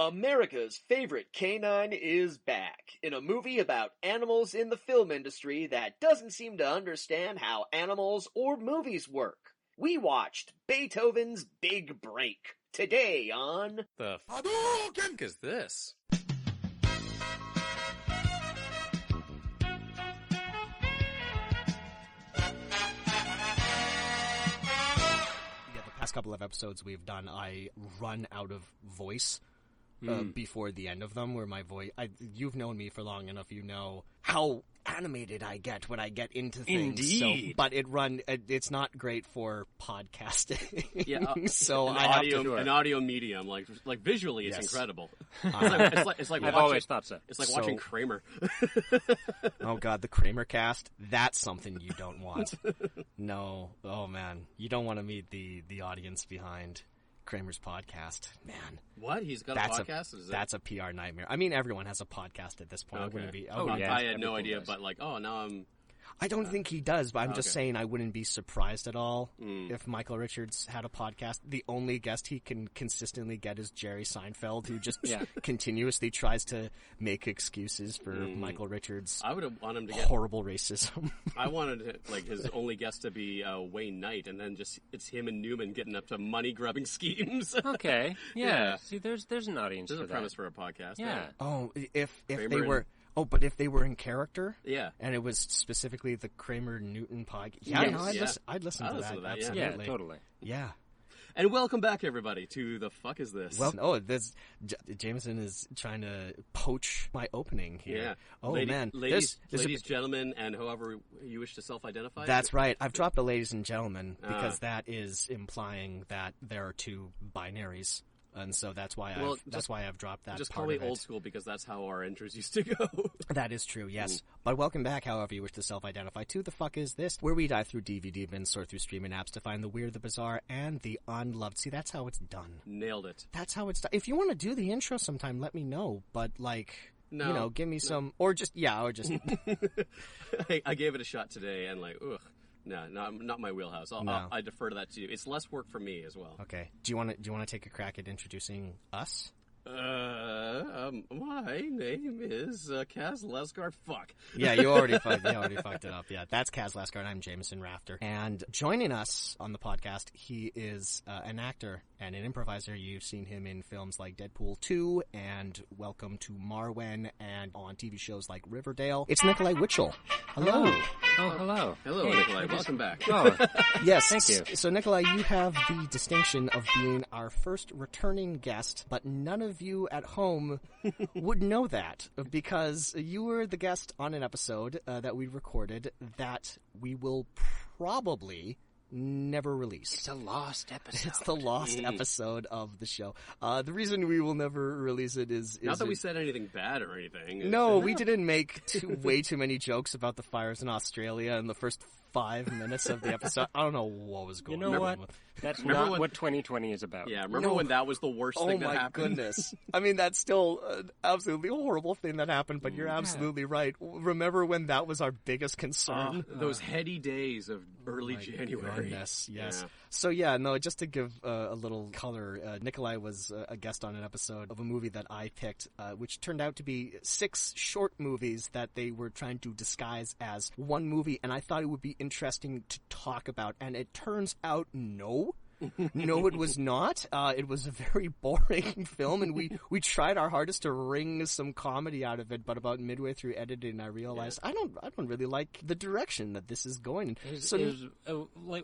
America's favorite canine is back in a movie about animals in the film industry that doesn't seem to understand how animals or movies work. We watched Beethoven's Big Break today on The Hadouken is this? The past couple of episodes we've done, I run out of voice before the end of them, where my voice... you've known me for long enough, you know how animated I get when I get into things. Indeed. So, but it's not great for podcasting. Yeah, so an audio medium, like visually, it's incredible. It's like I've always thought so. It's like watching Kramer. Oh God, the Kramer cast. That's something you don't want. No, oh man, you don't want to meet the audience behind Kramer's podcast, man. What? He's got a podcast? That's a PR nightmare. I mean, everyone has a podcast at this point. Okay. I I had no idea, but now I'm... I don't think he does, but I'm just saying I wouldn't be surprised at all if Michael Richards had a podcast. The only guest he can consistently get is Jerry Seinfeld, who just continuously tries to make excuses for Michael Richards' I would want him to horrible racism. I wanted his only guest to be Wayne Knight, and then just it's him and Newman getting up to money-grubbing schemes. Okay, yeah. See, there's an audience There's for a that. premise for a podcast. Yeah. Oh, if they Kramer were... Oh, but if they were in character? Yeah. And it was specifically the Kramer-Newton podcast? I'd listen to that. Absolutely. Yeah, totally. Yeah. And welcome back, everybody, to The Fuck Is This? Well, Jameson is trying to poach my opening here. Yeah. Oh, man. Ladies, gentlemen, and however you wish to self-identify. That's right. I've dropped a ladies and gentlemen because that is implying that there are two binaries. And so that's why I've dropped that. Just part call me of it. old school because that's how our intros used to go. That is true, yes. But welcome back, however you wish to self-identify, to The Fuck Is This, where we dive through DVD bins, sort through streaming apps to find the weird, the bizarre, and the unloved. See, that's how it's done. Nailed it. That's how it's done. If you want to do the intro sometime, let me know. But no, give me some, or just. I gave it a shot today, and ugh. No, not my wheelhouse. I defer to that to you. It's less work for me as well. Okay. Do you want to take a crack at introducing us? My name is Kaz Lesgard. Fuck. Yeah, you already fucked it up. Yeah, that's Kaz Lesgard. I'm Jameson Rafter. And joining us on the podcast, he is an actor and an improviser. You've seen him in films like Deadpool 2 and Welcome to Marwen and on TV shows like Riverdale. It's Nikolai Witschl. Hello. Oh, hello. Hello, Nikolai. Welcome back. Oh, yes. Thank you. So, Nikolai, you have the distinction of being our first returning guest, but none of you at home would know that because you were the guest on an episode that we recorded that we will probably never release. It's a lost episode. It's the lost episode of the show. The reason we will never release it is not that we said anything bad or anything. No, we didn't make way too many jokes about the fires in Australia in the first 5 minutes of the episode. I don't know what was going on. You know what? That's not what 2020 is about. Yeah, remember when that was the worst thing that happened? Oh my goodness. I mean, that's still an absolutely horrible thing that happened, but you're absolutely right. Remember when that was our biggest concern? Those heady days of early January. Goodness, yes. Yeah. So just to give a little color, Nikolai was a guest on an episode of a movie that I picked, which turned out to be 6 short movies that they were trying to disguise as one movie, and I thought it would be interesting to talk about, and it turns out no. No, it was not. It was a very boring film, and we tried our hardest to wring some comedy out of it. But about midway through editing, I realized I don't really like the direction that this is going. It was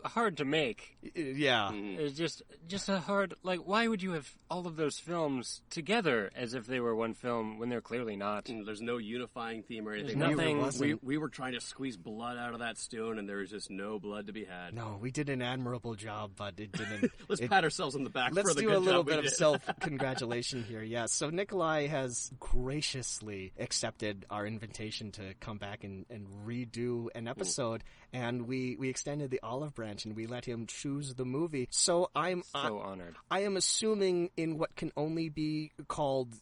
hard to make. Yeah, It's just a hard. Why would you have all of those films together as if they were one film when they're clearly not? There's no unifying theme or anything. There's nothing. We were trying to squeeze blood out of that stone, and there was just no blood to be had. No, we did an admirable job, but it didn't. Let's pat ourselves on the back for the good job. Let's do a little bit of self-congratulation here. Yeah, so Nikolai has graciously accepted our invitation to come back and redo an episode, and we extended the olive branch and we let him choose the movie. So I'm so honored. I am assuming in what can only be called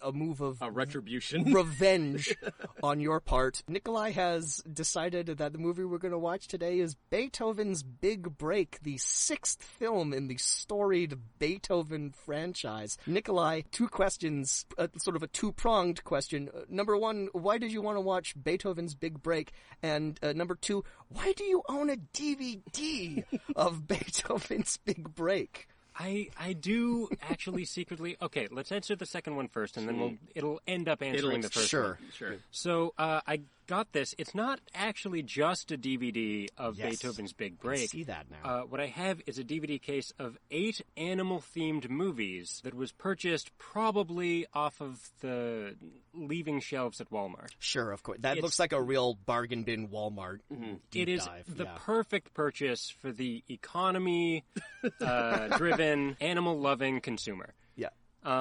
a move of retribution, revenge on your part. Nikolai has decided that the movie we're going to watch today is Beethoven's Big Break, the 6th film in the storied Beethoven franchise. Nikolai, 2 questions, sort of a 2-pronged question. Number 1, why did you want to watch Beethoven's Big Break? And number 2, why do you own a DVD of Beethoven's Big Break? I do actually secretly... Okay, let's answer the second one first, and then it'll end up answering the first one. Sure. So, I got this. It's not actually just a DVD of Beethoven's Big Break. I see that now. What I have is a DVD case of 8 animal-themed movies that was purchased probably off of the leaving shelves at Walmart. Sure, of course. That looks like a real bargain bin Walmart deep It is dive. the perfect purchase for the economy-driven, animal-loving consumer. Yeah.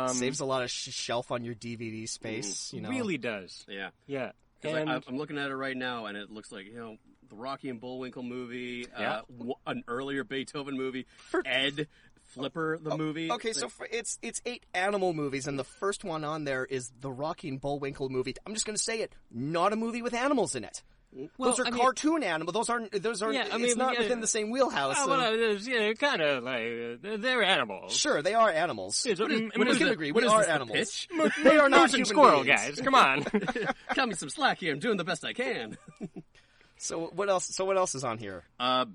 Saves a lot of shelf on your DVD space. You know. Really does. Yeah. Yeah. And I'm looking at it right now, and it looks like, the Rocky and Bullwinkle movie, an earlier Beethoven movie, Ed, Flipper, the movie. Okay, so it's 8 animal movies, and the first one on there is the Rocky and Bullwinkle movie. I'm just going to say it, not a movie with animals in it. Well, those are cartoon animals. Those aren't. It's not within the same wheelhouse. Kind of like they're animals. Sure, they are animals. We can agree. We are animals. They are not Moose and squirrel, beings. guys. Come on. Cut me some slack here. I'm doing the best I can. So what else? So what else is on here?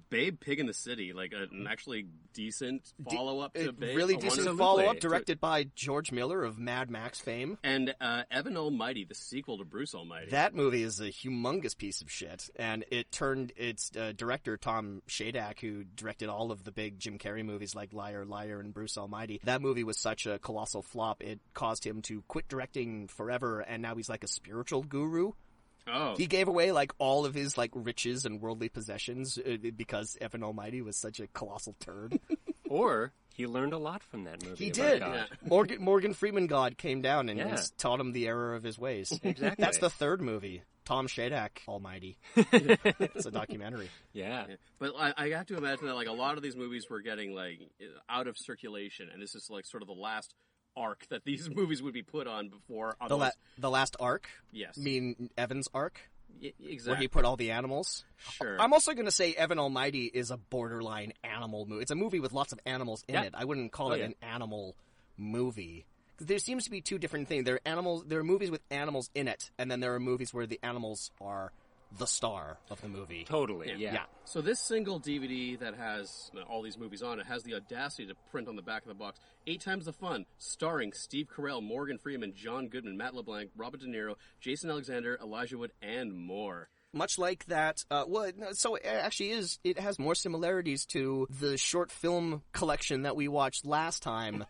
Babe Pig in the City, like an actually decent follow-up to Babe. Really decent follow-up, directed by George Miller of Mad Max fame. And Evan Almighty, the sequel to Bruce Almighty. That movie is a humongous piece of shit, and it turned its director, Tom Shadak, who directed all of the big Jim Carrey movies like Liar, Liar, and Bruce Almighty. That movie was such a colossal flop, it caused him to quit directing forever, and now he's like a spiritual guru. Oh. He gave away, like, all of his, like, riches and worldly possessions because Evan Almighty was such a colossal turd. Or he learned a lot from that movie. He did. Yeah. Morgan Freeman God came down and taught him the error of his ways. Exactly. That's the third movie. Tom Shadak Almighty. It's a documentary. Yeah. But I have to imagine that, like, a lot of these movies were getting, like, out of circulation, and this is, like, sort of the last arc that these movies would be put on before. The last arc? Yes. You mean Evan's arc? Exactly. Where he put all the animals? Sure. I'm also going to say Evan Almighty is a borderline animal movie. It's a movie with lots of animals in it. I wouldn't call it an animal movie. There seems to be 2 different things. There are movies with animals in it, and then there are movies where the animals are the star of the movie. Totally, yeah. So this single DVD that has all these movies on it has the audacity to print on the back of the box 8 times the fun, starring Steve Carell, Morgan Freeman, John Goodman, Matt LeBlanc, Robert De Niro, Jason Alexander, Elijah Wood, and more. Much like that, so it actually it has more similarities to the short film collection that we watched last time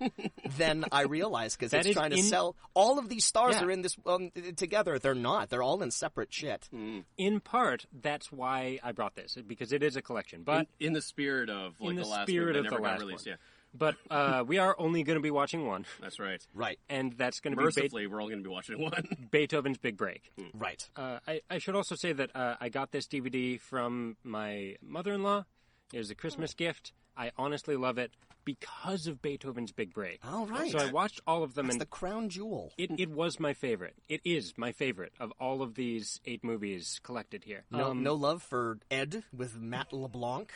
than I realized, because it's trying to sell. All of these stars are in this together. They're not. They're all in separate shit. In part, that's why I brought this, because it is a collection. But in the spirit of, like, the last movie that never got released, But we are only going to be watching one. That's right. Right. And that's going to be... Mercifully, we're all going to be watching one. Beethoven's Big Break. Right. I should also say that I got this DVD from my mother-in-law. It was a Christmas gift. I honestly love it because of Beethoven's Big Break. All right. So I watched all of them. That's the crown jewel. It was my favorite. It is my favorite of all of these 8 movies collected here. No love for Ed with Matt LeBlanc?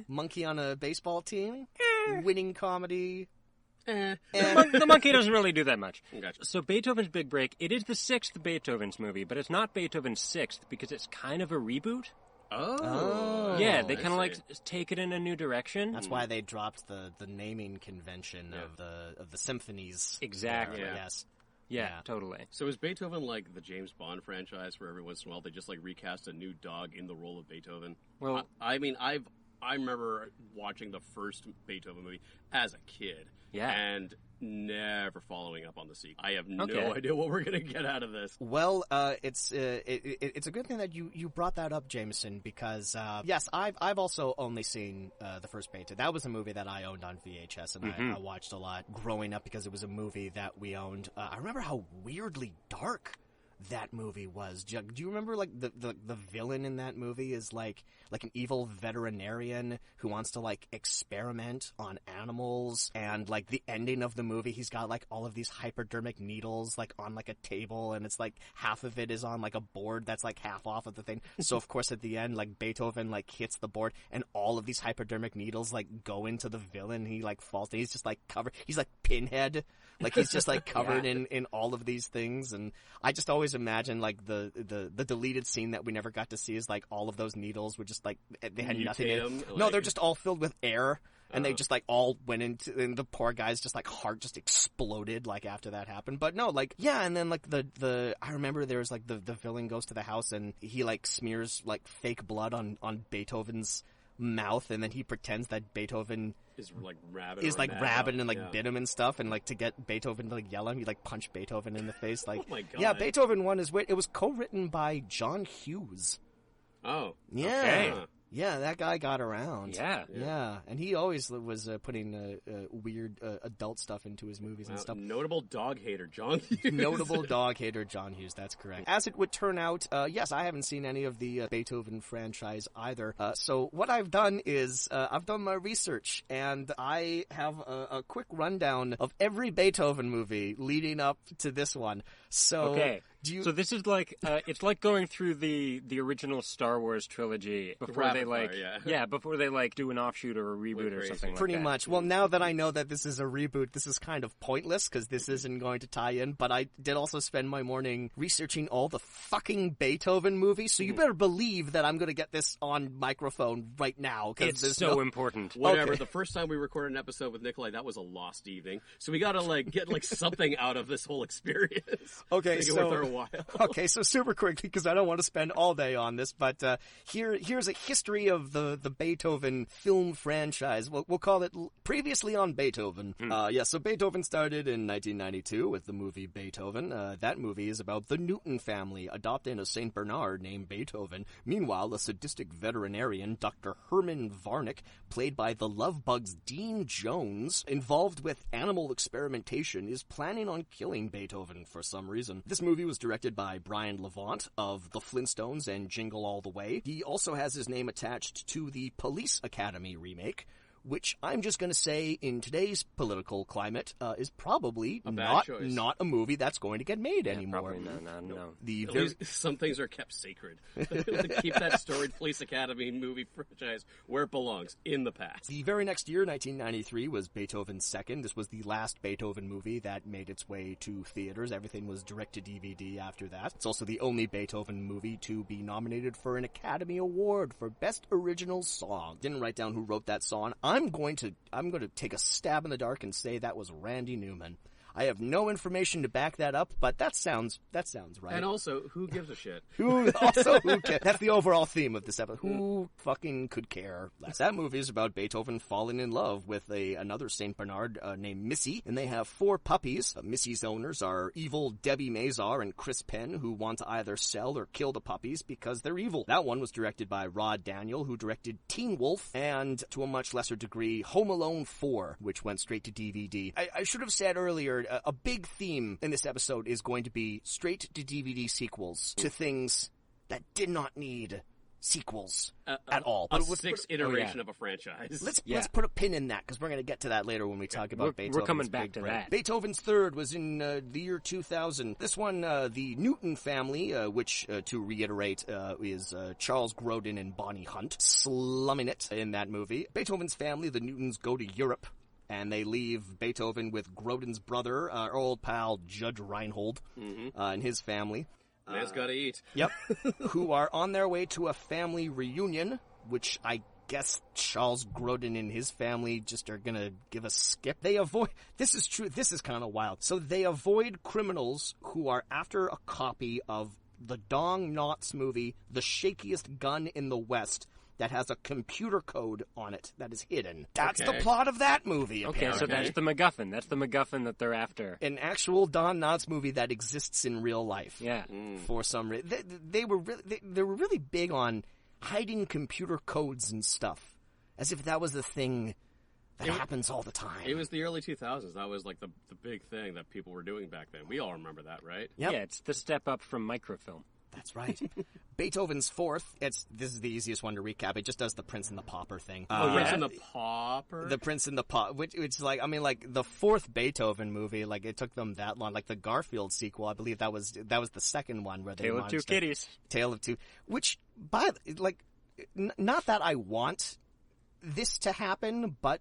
Monkey on a baseball team? Winning comedy? The monkey doesn't really do that much. Gotcha. So Beethoven's Big Break, it is the 6th Beethoven's movie, but it's not Beethoven's 6th because it's kind of a reboot. Oh. Yeah, they kind of like take it in a new direction. That's why they dropped the naming convention of the symphonies. Exactly. There, I guess. Yeah, totally. So is Beethoven like the James Bond franchise, where every once in a while they just like recast a new dog in the role of Beethoven? Well, I remember watching the first Beethoven movie as a kid. Yeah. And never following up on the sequel. I have no idea what we're going to get out of this. Well, it's a good thing that you brought that up, Jameson, because yes, I've also only seen the first Beethoven. That was a movie that I owned on VHS, and I watched a lot growing up because it was a movie that we owned. I remember how weirdly dark that movie was. Do you remember like the villain in that movie is like an evil veterinarian who wants to like experiment on animals, and like the ending of the movie, he's got like all of these hypodermic needles like on like a table, and it's like half of it is on like a board that's like half off of the thing. So of course at the end, like Beethoven like hits the board and all of these hypodermic needles like go into the villain. He like falls and he's just like covered. He's like Pinhead. Like he's just like covered in all of these things. And I just always imagine like the deleted scene that we never got to see is like all of those needles were just like, they had nothing in it. No, they're just all filled with air. And they just, like, all went into, and the poor guy's just, like, heart just exploded, like, after that happened. But no, like, yeah, and then, like, I remember there was, like, the villain goes to the house and he, like, smears, like, fake blood on Beethoven's mouth, and then he pretends that Beethoven is, like, rabid and, like, bit him and stuff, and, like, to get Beethoven to, like, yell at him, he, like, punched Beethoven in the face. Like, oh my God. Yeah, Beethoven won his weight. It was co-written by John Hughes. Oh. Yeah. Okay. Yeah, that guy got around. Yeah. And he always was putting weird adult stuff into his movies and stuff. Notable dog hater, John Hughes. Notable dog hater, John Hughes, that's correct. As it would turn out, yes, I haven't seen any of the Beethoven franchise either. So what I've done is, I've done my research, and I have a quick rundown of every Beethoven movie leading up to this one. So, okay. So this is like, it's like going through the original Star Wars trilogy before they before they like do an offshoot or a reboot or something like that. Pretty much. Well, now that I know that this is a reboot, this is kind of pointless because this isn't going to tie in, but I did also spend my morning researching all the fucking Beethoven movies, so you better believe that I'm going to get this on microphone right now. It's so important. Whatever. Okay. The first time we recorded an episode with Nikolai, that was a lost evening, so we got to like get like something out of this whole experience. Okay, so a while. Okay, so super quickly, because I don't want to spend all day on this, but here's a history of the Beethoven film franchise. We'll call it Previously on Beethoven. So Beethoven started in 1992 with the movie Beethoven. That movie is about the Newton family adopting a St. Bernard named Beethoven. Meanwhile, a sadistic veterinarian, Dr. Herman Varnick, played by the Lovebug's Dean Jones, involved with animal experimentation, is planning on killing Beethoven for some reason. This movie was directed by Brian Levant of The Flintstones and Jingle All the Way. He also has his name attached to the Police Academy remake, which I'm just going to say in today's political climate is probably not a movie that's going to get made anymore. No. Some things are kept sacred. Keep that storied Police Academy movie franchise where it belongs, in the past. The very next year, 1993, was Beethoven's second. This was the last Beethoven movie that made its way to theaters. Everything was direct-to-DVD after that. It's also the only Beethoven movie to be nominated for an Academy Award for Best Original Song. Didn't write down who wrote that song. I'm going to take a stab in the dark and say that was Randy Newman. I have no information to back that up, but that sounds right. And also, who gives a shit? Who cares? That's the overall theme of this episode. Who fucking could care less? That movie is about Beethoven falling in love with another St. Bernard named Missy, and they have 4 puppies. Missy's owners are evil Debbie Mazar and Chris Penn, who want to either sell or kill the puppies because they're evil. That one was directed by Rod Daniel, who directed Teen Wolf, and to a much lesser degree, Home Alone 4, which went straight to DVD. I should have said earlier, a big theme in this episode is going to be straight-to-DVD sequels to things that did not need sequels at all. A sixth iteration of a franchise. Let's put a pin in that, because we're going to get to that later when we talk about Beethoven. We're coming back to that. Beethoven's third was in the year 2000. This one, the Newton family, which, to reiterate, is Charles Grodin and Bonnie Hunt, slumming it in that movie. Beethoven's family, the Newtons, go to Europe, and they leave Beethoven with Grodin's brother, our old pal Judge Reinhold, and his family. Man's gotta eat. Yep. Who are on their way to a family reunion, which I guess Charles Grodin and his family just are gonna give a skip. They avoid... This is true. This is kind of wild. So they avoid criminals who are after a copy of the Dong Knotts movie, The Shakiest Gun in the West, that has a computer code on it that is hidden. That's the plot of that movie, apparently. Okay, so that's the MacGuffin. That's the MacGuffin that they're after. An actual Don Knotts movie that exists in real life. Yeah. For some reason. They were really big on hiding computer codes and stuff. As if that was the thing That happens all the time. It was the early 2000s. That was like the big thing that people were doing back then. We all remember that, right? Yep. Yeah, it's the step up from microfilm. That's right. Beethoven's fourth. This is the easiest one to recap. It just does the Prince and the Pauper thing. Prince and the Pauper? The Prince and the Pauper, which like, I mean, like, the fourth Beethoven movie, like, it took them that long. Like, the Garfield sequel, I believe that was the second one where they Tale of Two Kitties. Tale of Two, which, not that I want this to happen, but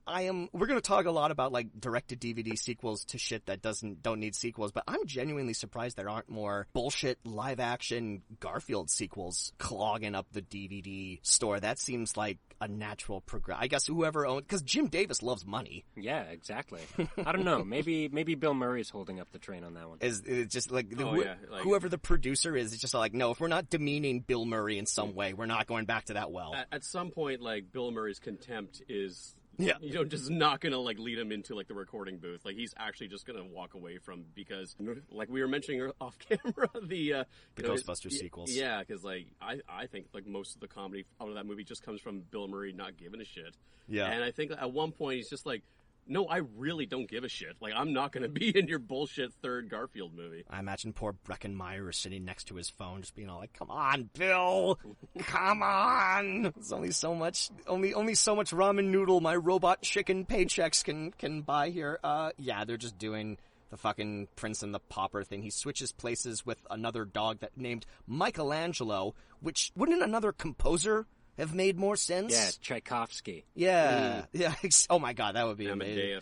we're going to talk a lot about, like, direct-to-DVD sequels to shit that don't need sequels, but I'm genuinely surprised there aren't more bullshit live-action Garfield sequels clogging up the DVD store. That seems like a natural progress. I guess whoever owns, because Jim Davis loves money. Yeah, exactly. I don't know. Maybe Bill Murray's holding up the train on that one. It's just like, whoever the producer is, it's just like, no, if we're not demeaning Bill Murray in some way, we're not going back to that well. At some point, like, Bill Murray's contempt is... Yeah. Just not gonna, like, lead him into, like, the recording booth. Like, he's actually just gonna walk away from, because, like we were mentioning off camera, the Ghostbusters sequels. Yeah, because, like, I think, like, most of the comedy out of that movie just comes from Bill Murray not giving a shit. Yeah. And I think at one point he's just like, no, I really don't give a shit. Like, I'm not going to be in your bullshit third Garfield movie. I imagine poor Breckenmeyer is sitting next to his phone, just being all like, "Come on, Bill, come on! There's only so much ramen noodle my robot chicken paychecks can buy here." Yeah, they're just doing the fucking Prince and the Pauper thing. He switches places with another dog that named Michelangelo, which wouldn't another composer have made more sense? Yeah, Tchaikovsky. Yeah. Yeah. Oh my god, that would be amazing.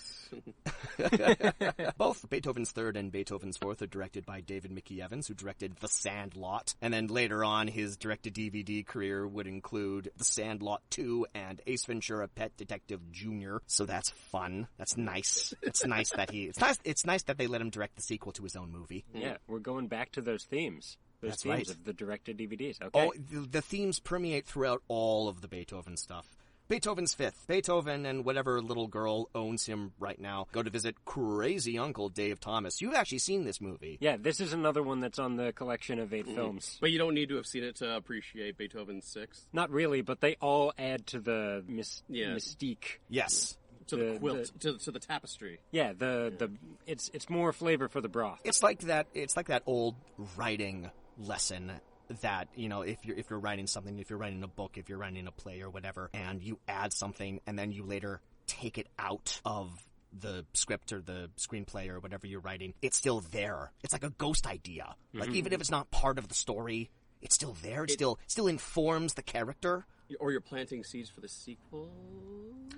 Both Beethoven's third and Beethoven's fourth are directed by David Mickey Evans, who directed The Sandlot. And then later on, his direct-to-DVD career would include The Sandlot 2 and Ace Ventura: Pet Detective Jr. So that's fun. That's nice. It's nice that they let him direct the sequel to his own movie. Yeah, we're going back to those themes. That's themes right. Of the direct-to-DVDs. Okay. Oh, the themes permeate throughout all of the Beethoven stuff. Beethoven's fifth. Beethoven and whatever little girl owns him right now go to visit crazy Uncle Dave Thomas. You've actually seen this movie. Yeah, this is another one that's on the collection of 8 films. But you don't need to have seen it to appreciate Beethoven's sixth? Not really, but they all add to the mystique. Yes. To the quilt, to the tapestry. Yeah, it's more flavor for the broth. It's like that old writing lesson that, you know, if you're writing something, if you're writing a book, if you're writing a play or whatever, and you add something and then you later take it out of the script or the screenplay or whatever you're writing, it's still there. It's like a ghost idea. Like, even if it's not part of the story, it's still there. It still informs the character. Or you're planting seeds for the sequel?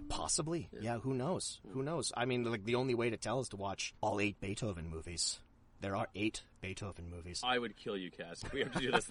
Possibly. Yeah, who knows? Who knows? I mean, like, the only way to tell is to watch all 8 Beethoven movies. There are 8 Beethoven movies. I would kill you, Cass, if we have to do this.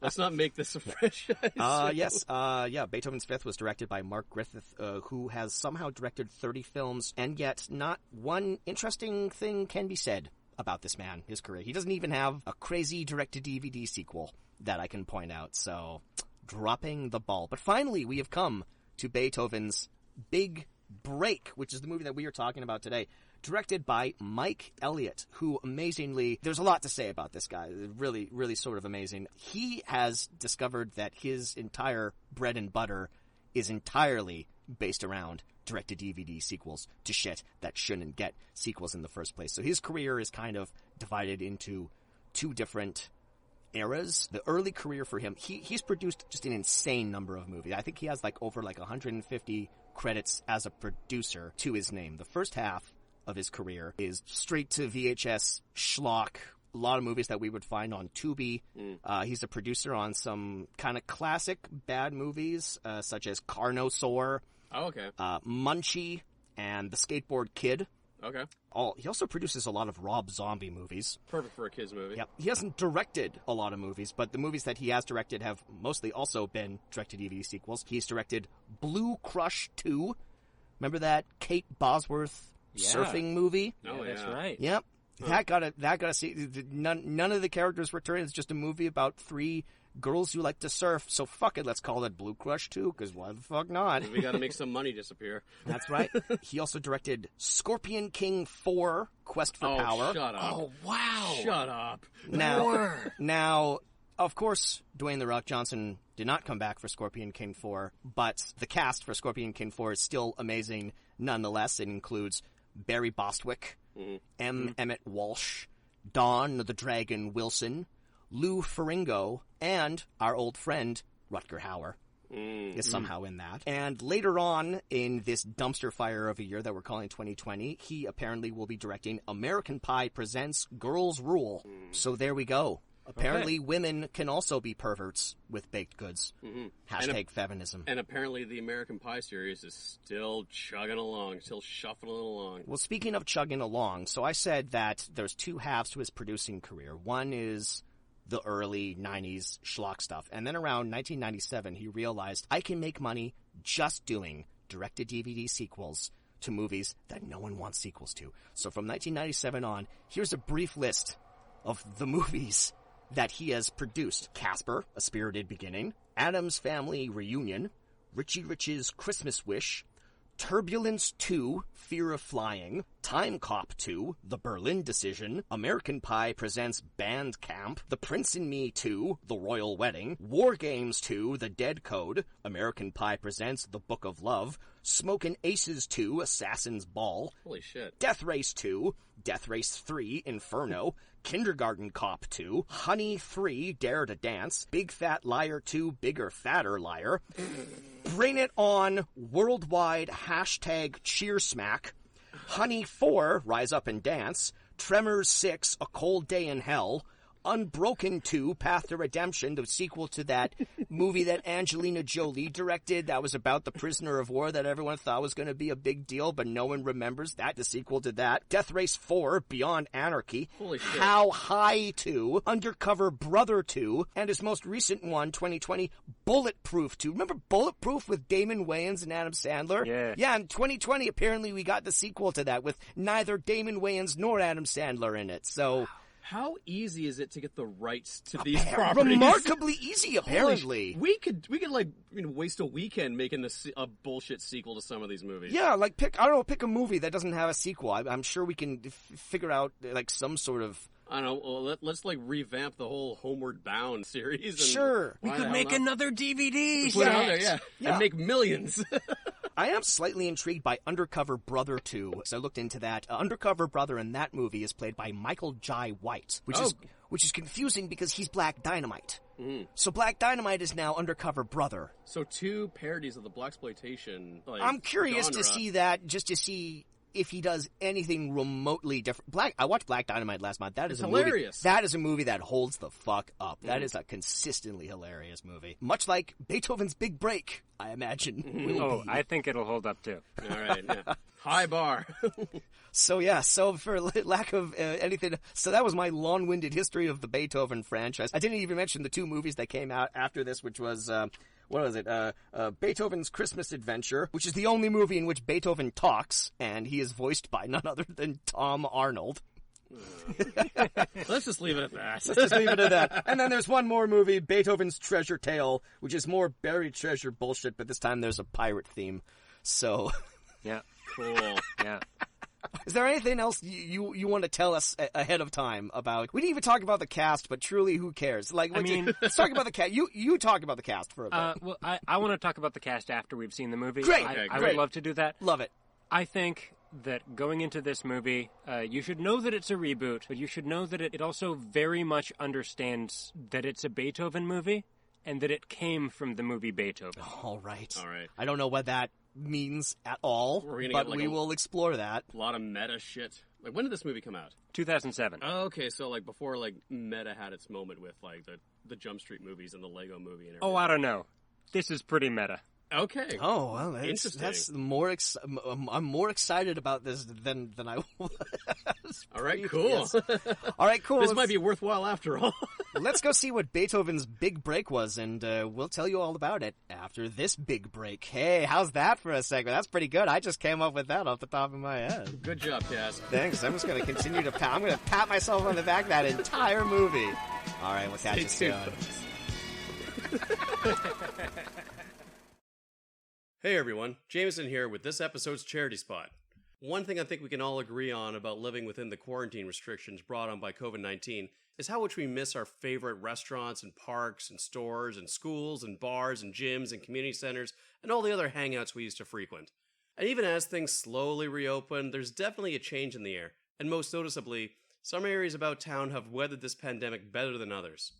Let's not make this a franchise. Yes. Yeah, Beethoven's fifth was directed by Mark Griffith, who has somehow directed 30 films, and yet not one interesting thing can be said about this man, his career. He doesn't even have a crazy direct-to-DVD sequel that I can point out, so dropping the ball. But finally, we have come to Beethoven's big break, which is the movie that we are talking about today. Directed by Mike Elliott, who amazingly, there's a lot to say about this guy. Really, really sort of amazing. He has discovered that his entire bread and butter is entirely based around direct-to-DVD sequels to shit that shouldn't get sequels in the first place. So his career is kind of divided into 2 different eras. The early career for him, he's produced just an insane number of movies. I think he has over 150 credits as a producer to his name. The first half of his career is straight to VHS schlock, a lot of movies that we would find on Tubi. He's a producer on some kind of classic bad movies, such as Carnosaur, Munchie, and The Skateboard Kid. Okay. He also produces a lot of Rob Zombie movies. Perfect for a kid's movie. Yeah. He hasn't directed a lot of movies, but the movies that he has directed have mostly also been direct-to-DVD sequels. He's directed Blue Crush 2. Remember that Kate Bosworth surfing movie? Oh, that's right. Yep. That got to see. None of the characters return. It's just a movie about 3 girls who like to surf. So fuck it, let's call it Blue Crush 2, because why the fuck not? We got to make some money disappear. That's right. He also directed Scorpion King 4: Quest for Power. Shut up! Oh wow! Shut up! Now, of course, Dwayne "The Rock" Johnson did not come back for Scorpion King 4, but the cast for Scorpion King 4 is still amazing. Nonetheless, it includes Barry Bostwick, M. Emmett Walsh, Don the Dragon Wilson, Lou Ferrigno, and our old friend Rutger Hauer is somehow in that. And later on in this dumpster fire of a year that we're calling 2020, he apparently will be directing American Pie Presents Girls Rule. So there we go. Apparently women can also be perverts with baked goods. Hashtag feminism. And apparently the American Pie series is still chugging along, still shuffling along. Well, speaking of chugging along, so I said that there's two halves to his producing career. One is the early 90s schlock stuff. And then around 1997, he realized, I can make money just doing direct-to-DVD sequels to movies that no one wants sequels to. So from 1997 on, here's a brief list of the movies that he has produced. Casper, A Spirited Beginning, Addams Family Reunion, Richie Rich's Christmas Wish, Turbulence 2, Fear of Flying, Time Cop 2, The Berlin Decision, American Pie Presents Band Camp, The Prince and Me 2, The Royal Wedding, War Games 2, The Dead Code, American Pie Presents The Book of Love, Smokin' Aces 2, Assassin's Ball, Holy shit. Death Race 2, Death Race 3, Inferno, Kindergarten Cop 2, Honey 3, Dare to Dance, Big Fat Liar 2, Bigger Fatter Liar, Bring It On, Worldwide #Cheersmack, Honey 4, Rise Up and Dance, Tremors 6, A Cold Day in Hell, Unbroken 2, Path to Redemption, the sequel to that movie that Angelina Jolie directed that was about the prisoner of war that everyone thought was going to be a big deal, but no one remembers that, the sequel to that. Death Race 4, Beyond Anarchy, Holy shit. How High 2, Undercover Brother 2, and his most recent one, 2020, Bulletproof 2. Remember Bulletproof with Damon Wayans and Adam Sandler? Yeah. Yeah, in 2020, apparently we got the sequel to that with neither Damon Wayans nor Adam Sandler in it, so... How easy is it to get the rights to these properties? Remarkably easy, apparently. We could like waste a weekend making a bullshit sequel to some of these movies. Yeah, like pick a movie that doesn't have a sequel. I'm sure we can figure out like some sort of. I don't know. Well, let's like revamp the whole Homeward Bound series. And Sure, We could make another DVD. Put it out there, Yeah. and make millions. I am slightly intrigued by Undercover Brother 2, so I looked into that. Undercover Brother in that movie is played by Michael Jai White, which is confusing because he's Black Dynamite. So Black Dynamite is now Undercover Brother. So two parodies of the blaxploitation. Like, I'm curious to genre. see that, just to see if he does anything remotely different. I watched Black Dynamite last month. That is hilarious. That is a movie that holds the fuck up. That is a consistently hilarious movie. Much like Beethoven's Big Break, I imagine. Will be. I think it'll hold up too. All right, yeah. High bar. So for lack of anything, so that was my long-winded history of the Beethoven franchise. I didn't even mention the two movies that came out after this, which was, what was it? Beethoven's Christmas Adventure, which is the only movie in which Beethoven talks, and he is voiced by none other than Tom Arnold. Let's just leave it at that. Let's just leave it at that. And then there's one more movie, Beethoven's Treasure Tale, which is more buried treasure bullshit, but this time there's a pirate theme. So... Yeah. Cool. Yeah. Is there anything else you want to tell us ahead of time about? We didn't even talk about the cast, but truly, who cares? Like, let's talk about the cast. You talk about the cast for a bit. Well, I want to talk about the cast after we've seen the movie. Great. I Great. would love to do that. Love it. I think that going into this movie, you should know that it's a reboot, but you should know that it also very much understands that it's a Beethoven movie and that it came from the movie Beethoven. All right. I don't know what that means at all, but we will explore that. A lot of meta shit. Like, when did this movie come out? 2007. Oh, okay, so like before like meta had its moment with like the Jump Street movies and the Lego movie and everything. Oh, I don't know. This is pretty meta. Okay. Oh, well, interesting. That's more. I'm more excited about this than I was. All right, cool. All right, cool. This might be worthwhile after all. Let's go see what Beethoven's big break was, and we'll tell you all about it after this big break. Hey, how's that for a segment? That's pretty good. I just came up with that off the top of my head. Good job, Cass. Thanks. I'm just going to continue to I'm going to pat myself on the back that entire movie. All right, we'll catch you soon. Hey everyone, Jameson here with this episode's charity spot. One thing I think we can all agree on about living within the quarantine restrictions brought on by COVID-19 is how much we miss our favorite restaurants and parks and stores and schools and bars and gyms and community centers and all the other hangouts we used to frequent. And even as things slowly reopen, there's definitely a change in the air. And most noticeably, some areas about town have weathered this pandemic better than others.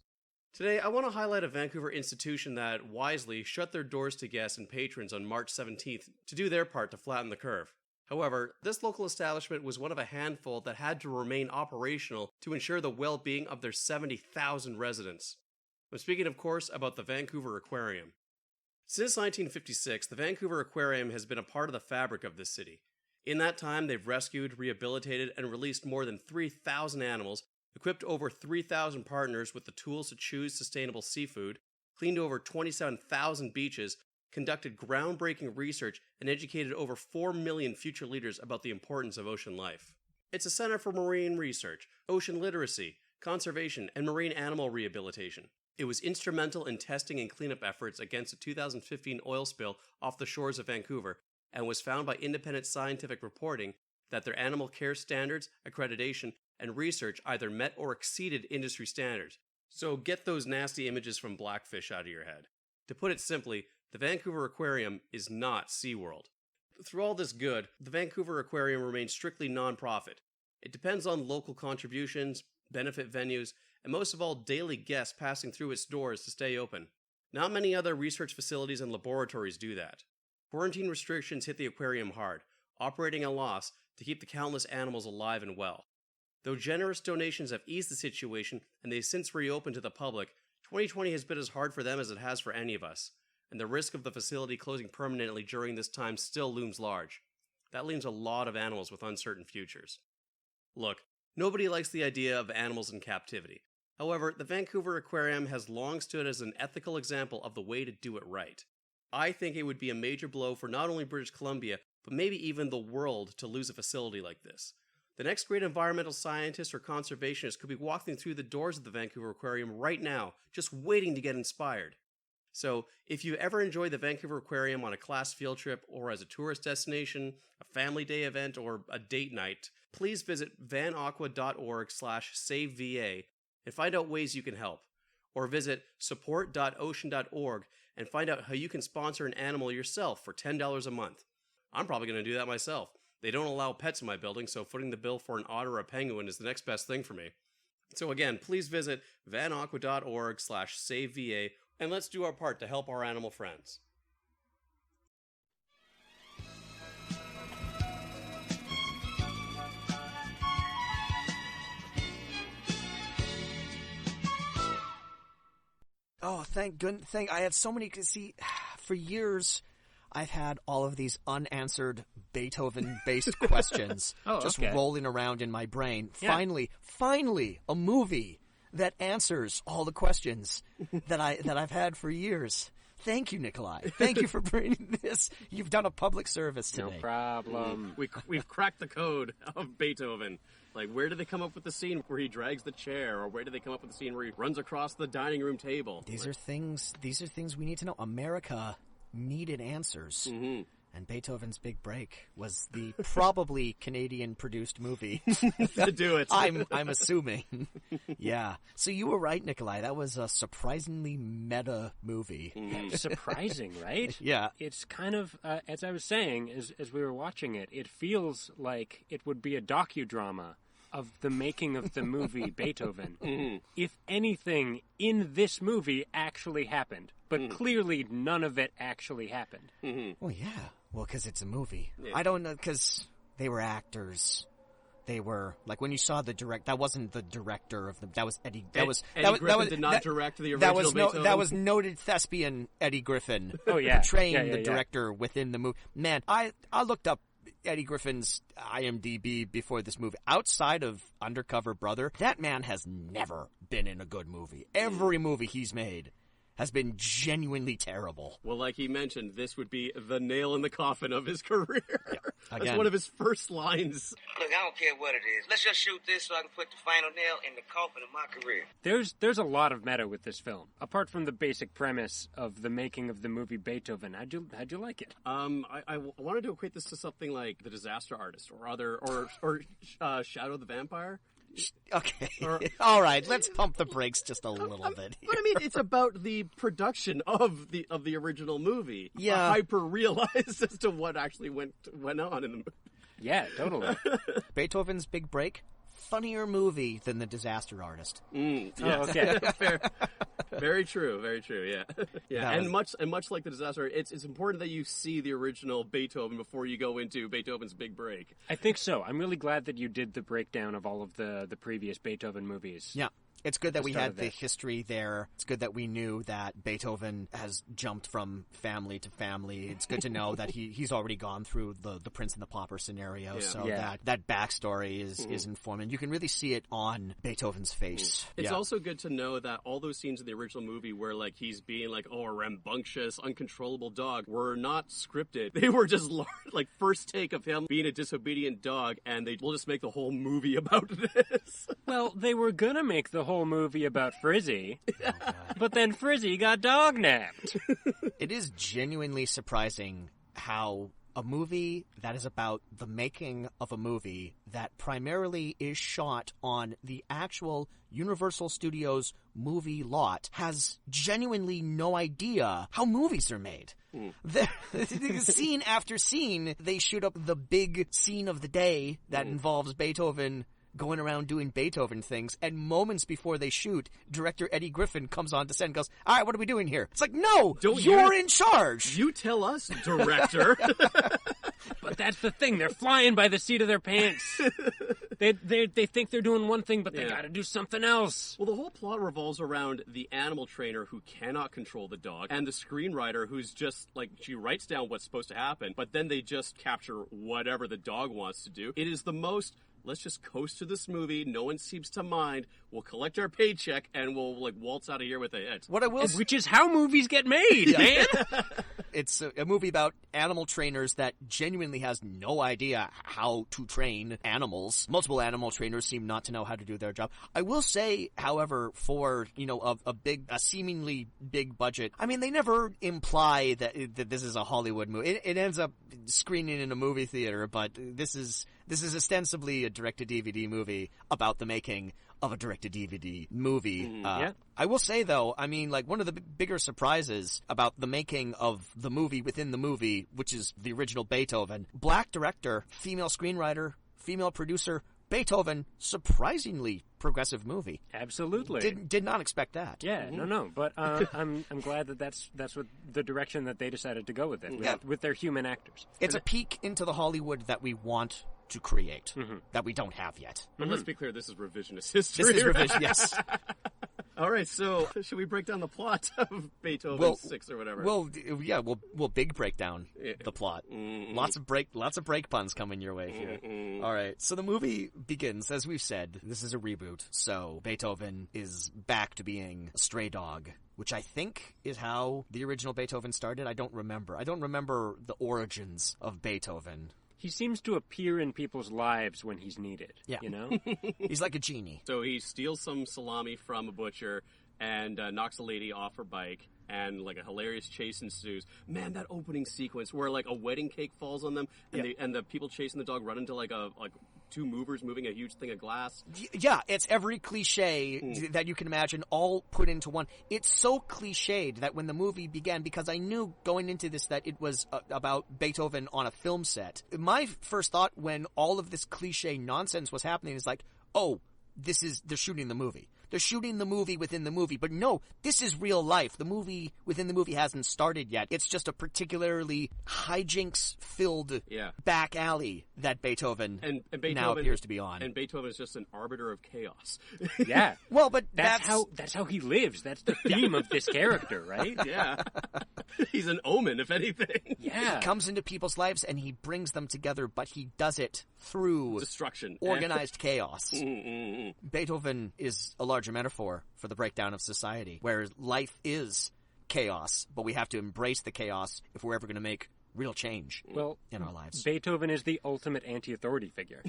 Today, I want to highlight a Vancouver institution that wisely shut their doors to guests and patrons on March 17th to do their part to flatten the curve. However, this local establishment was one of a handful that had to remain operational to ensure the well-being of their 70,000 residents. I'm speaking, of course, about the Vancouver Aquarium. Since 1956, the Vancouver Aquarium has been a part of the fabric of this city. In that time, they've rescued, rehabilitated, and released more than 3,000 animals, equipped over 3,000 partners with the tools to choose sustainable seafood, cleaned over 27,000 beaches, conducted groundbreaking research, and educated over 4 million future leaders about the importance of ocean life. It's a center for marine research, ocean literacy, conservation, and marine animal rehabilitation. It was instrumental in testing and cleanup efforts against a 2015 oil spill off the shores of Vancouver, and was found by independent scientific reporting that their animal care standards, accreditation, and research either met or exceeded industry standards. So get those nasty images from Blackfish out of your head. To put it simply, the Vancouver Aquarium is not SeaWorld. Through all this good, the Vancouver Aquarium remains strictly non-profit. It depends on local contributions, benefit venues, and most of all, daily guests passing through its doors to stay open. Not many other research facilities and laboratories do that. Quarantine restrictions hit the aquarium hard, operating at a loss to keep the countless animals alive and well. Though generous donations have eased the situation and they've since reopened to the public, 2020 has been as hard for them as it has for any of us, and the risk of the facility closing permanently during this time still looms large. That leaves a lot of animals with uncertain futures. Look, nobody likes the idea of animals in captivity. However, the Vancouver Aquarium has long stood as an ethical example of the way to do it right. I think it would be a major blow for not only British Columbia, but maybe even the world to lose a facility like this. The next great environmental scientist or conservationist could be walking through the doors of the Vancouver Aquarium right now, just waiting to get inspired. So, if you ever enjoy the Vancouver Aquarium on a class field trip or as a tourist destination, a family day event, or a date night, please visit vanaqua.org/saveva and find out ways you can help. Or visit support.ocean.org and find out how you can sponsor an animal yourself for $10 a month. I'm probably going to do that myself. They don't allow pets in my building, so footing the bill for an otter or a penguin is the next best thing for me. So again, please visit vanaqua.org/saveva and let's do our part to help our animal friends. Oh, thank goodness. I had so many, see, for years, I've had all of these unanswered Beethoven-based questions rolling around in my brain. Yeah. Finally, a movie that answers all the questions that I've had for years. Thank you, Nikolai. Thank you for bringing this. You've done a public service today. No problem. We've cracked the code of Beethoven. Like, where did they come up with the scene where he drags the chair, or where did they come up with the scene where he runs across the dining room table? These are things we need to know. America needed answers. Mm-hmm. And Beethoven's Big Break was the probably Canadian-produced movie to do it. I'm assuming. Yeah. So you were right, Nikolai. That was a surprisingly meta movie. Surprising, right? Yeah. It's kind of, as I was saying, as we were watching it, it feels like it would be a docudrama of the making of the movie Beethoven. Mm-hmm. If anything in this movie actually happened. But clearly none of it actually happened. Mm-hmm. Well, yeah. Well, because it's a movie. Yeah. I don't know, because they were actors. They were, like, when you saw the that wasn't the director of the, that was Eddie, Eddie Griffin did not direct the original Beethoven. That was noted thespian Eddie Griffin. Oh, yeah. Portraying the director within the movie. Man, I looked up Eddie Griffin's IMDb before this movie. Outside of Undercover Brother, that man has never been in a good movie. Every movie he's made has been genuinely terrible. Well, like he mentioned, this would be the nail in the coffin of his career. Yeah. That's one of his first lines. Look, I don't care what it is. Let's just shoot this so I can put the final nail in the coffin of my career. There's a lot of meta with this film. Apart from the basic premise of the making of the movie Beethoven, how'd you like it? I wanted to equate this to something like The Disaster Artist or Shadow the Vampire. Okay. Or- All right, let's pump the brakes just a little bit. But I mean, it's about the production of the original movie. Yeah. Hyper realized as to what actually went on in the movie. Yeah, totally. Beethoven's Big Break, funnier movie than The Disaster Artist. Yes. Oh, okay. Fair. Very true. Yeah. Yeah. That And much like The Disaster, it's important that you see the original Beethoven before you go into Beethoven's Big Break. I think so. I'm really glad that you did the breakdown of all of the previous Beethoven movies. Yeah. It's good that we Start had of the it. history there. It's good that we knew that Beethoven has jumped from family to family. It's good to know that he's already gone through the Prince and the Pauper scenario, Yeah. so Yeah. that backstory is informed. And you can really see it on Beethoven's face. It's Yeah. also good to know that all those scenes in the original movie where, like, he's being like, a rambunctious, uncontrollable dog were not scripted. They were just, like, first take of him being a disobedient dog, and we'll just make the whole movie about this. Well, they were gonna make the whole movie about Frizzy, but then Frizzy got dog-napped. It is genuinely surprising how a movie that is about the making of a movie that primarily is shot on the actual Universal Studios movie lot has genuinely no idea how movies are made. The scene after scene, they shoot up the big scene of the day that involves Beethoven going around doing Beethoven things, and moments before they shoot, director Eddie Griffin comes on to set and goes, all right, what are we doing here? It's like, no, you're in charge. You tell us, director. But that's the thing, they're flying by the seat of their pants. They think they're doing one thing, but they Yeah. gotta do something else. Well, the whole plot revolves around the animal trainer who cannot control the dog, and the screenwriter who's just, like, she writes down what's supposed to happen, but then they just capture whatever the dog wants to do. It is the most, let's just coast to this movie, no one seems to mind, we'll collect our paycheck, and we'll, like, waltz out of here with a hit. What I will Which is how movies get made, man! It's a movie about animal trainers that genuinely has no idea how to train animals. Multiple animal trainers seem not to know how to do their job. I will say, however, for, a seemingly big budget, I mean, they never imply that this is a Hollywood movie. It ends up screening in a movie theater, but this is ostensibly a direct-to-DVD movie about the making of a direct-to-DVD movie. Yeah. I will say, though, I mean, like, one of the bigger surprises about the making of the movie within the movie, which is the original Beethoven, black director, female screenwriter, female producer, Beethoven, surprisingly progressive movie. Absolutely. Did not expect that. Yeah, no, but I'm glad that that's what the direction that they decided to go with it, with their human actors. It's a peek into the Hollywood that we want to create, that we don't have yet. But let's be clear, this is revisionist history. This is revision, yes. All right, so should we break down the plot of Beethoven 6 or whatever? Well, yeah, we'll big break down the plot. Lots of break puns coming your way here. All right, so the movie begins, as we've said, this is a reboot, so Beethoven is back to being a stray dog, which I think is how the original Beethoven started. I don't remember the origins of Beethoven. He seems to appear in people's lives when he's needed. Yeah. You know? He's like a genie. So he steals some salami from a butcher and knocks a lady off her bike, and like a hilarious chase ensues. Man, that opening sequence where like a wedding cake falls on them, and the people chasing the dog run into like two movers moving a huge thing of glass. Yeah, it's every cliche that you can imagine all put into one. It's so cliched that when the movie began, because I knew going into this that it was about Beethoven on a film set, my first thought when all of this cliche nonsense was happening is like, oh, they're shooting the movie. They're shooting the movie within the movie. But no, this is real life. The movie within the movie hasn't started yet. It's just a particularly hijinks-filled back alley that Beethoven, now appears to be on. And Beethoven is just an arbiter of chaos. Yeah. Well, but that's how he lives. That's the theme of this character, right? Yeah. He's an omen, if anything. Yeah. He comes into people's lives and he brings them together, but he does it through destruction, organized chaos. Beethoven is a larger metaphor for the breakdown of society, where life is chaos, but we have to embrace the chaos if we're ever going to make real change in our lives. Beethoven is the ultimate anti-authority figure.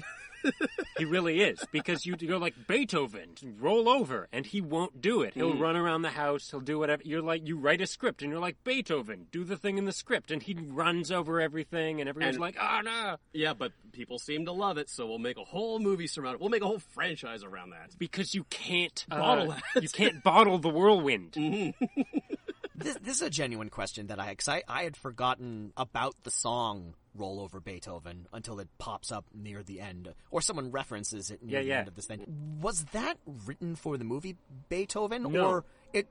He really is, because you're like, Beethoven, roll over, and he won't do it. He'll run around the house, he'll do whatever. You're like, you write a script, and you're like, Beethoven, do the thing in the script, and he runs over everything, and everyone's like, oh, no. Yeah, but people seem to love it, so we'll make a whole movie surround it. We'll make a whole franchise around that. Because you can't bottle that. You can't bottle the whirlwind. Mm-hmm. This is a genuine question that I had forgotten about the song Roll Over Beethoven until it pops up near the end, or someone references it near the end of this thing. Was that written for the movie Beethoven? No.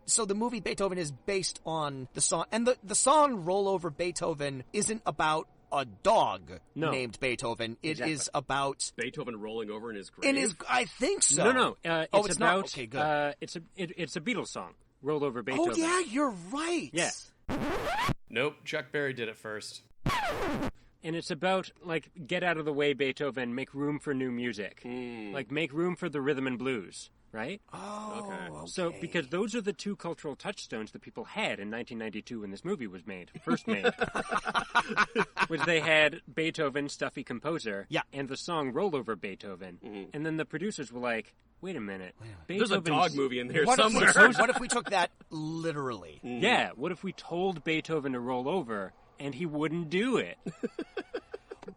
So the movie Beethoven is based on the song, and the song Roll Over Beethoven isn't about a dog named Beethoven. It is about Beethoven rolling over in his grave. I think so. No. It's about. Not? Okay, good. It's a Beatles song. Roll Over Beethoven. Oh yeah, you're right. Yeah. Nope, Chuck Berry did it first. And it's about, like, get out of the way, Beethoven, make room for new music. Like, make room for the rhythm and blues, right? Oh, okay. So, because those are the two cultural touchstones that people had in 1992 when this movie was first made. Was they had Beethoven, stuffy composer, and the song Roll Over Beethoven. And then the producers were like, wait a minute. There's a dog movie in there what somewhere. What if we took that literally? Yeah, what if we told Beethoven to roll over and he wouldn't do it?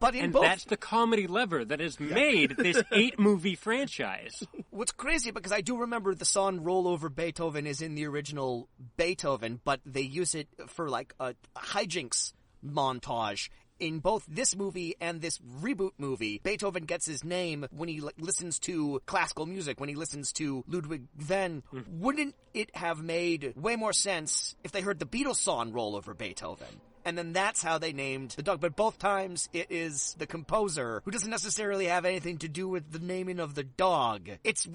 That's the comedy lever that has made this 8-movie franchise. What's crazy, because I do remember the song Roll Over Beethoven is in the original Beethoven, but they use it for like a hijinks montage. In both this movie and this reboot movie, Beethoven gets his name when he listens to classical music, when he listens to Ludwig van. Wouldn't it have made way more sense if they heard the Beatles song Roll Over Beethoven? And then that's how they named the dog. But both times it is the composer who doesn't necessarily have anything to do with the naming of the dog. It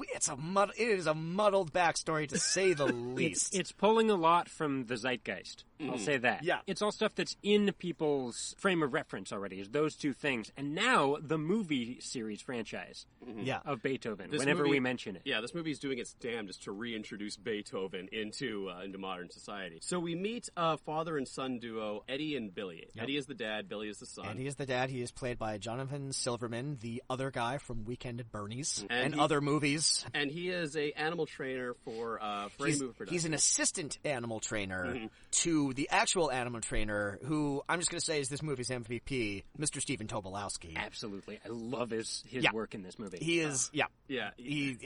is a muddled backstory, to say the least. It's pulling a lot from the zeitgeist. I'll say that. Yeah. It's all stuff that's in people's frame of reference already, is those two things. And now the movie series franchise of Beethoven, whenever we mention it. Yeah, this movie is doing its damnedest to reintroduce Beethoven into modern society. So we meet a father and son duo, Eddie and Billy. Yep. Eddie is the dad, Billy is the son. Eddie is the dad. He is played by Jonathan Silverman, the other guy from Weekend at Bernie's and other movies. And he is a animal trainer for any movie production. He's an assistant animal trainer to the actual animal trainer, who I'm just going to say is this movie's MVP, Mr. Stephen Tobolowski. Absolutely. I love his work in this movie. He is,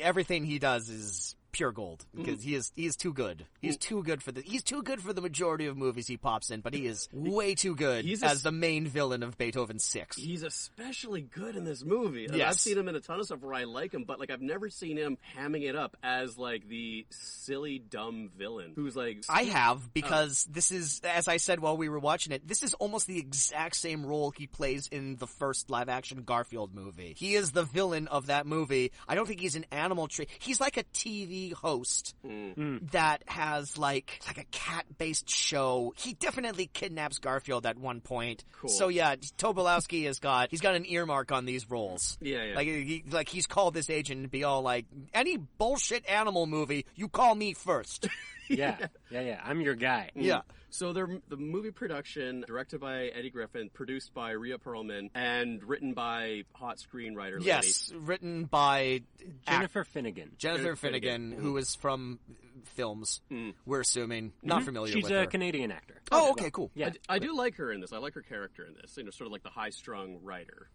everything he does is pure gold, because he is too good. He's too good for the majority of movies he pops in, but he is way too good as the main villain of Beethoven 6. He's especially good in this movie. Yes. I've seen him in a ton of stuff where I like him, but like I've never seen him hamming it up as like the silly dumb villain who's like I have, because this is, as I said while we were watching it, this is almost the exact same role he plays in the first live action Garfield movie. He is the villain of that movie. I don't think he's an animal trainer. He's like a TV host that has like a cat-based show. He definitely kidnaps Garfield at one point. Cool. So yeah, Tobolowski he's got an earmark on these roles. Yeah. Like he's called this agent to be all like, any bullshit animal movie, you call me first. Yeah. I'm your guy. Yeah. So the movie production, directed by Eddie Griffin, produced by Rhea Perlman, and written by hot screenwriter lady. Yes, written by Jennifer Finnegan. Jennifer Finnegan, who is from films, we're assuming. Not familiar with her. She's a Canadian actor. Oh, okay, cool. Yeah. I do like her in this. I like her character in this. Sort of like the high-strung writer.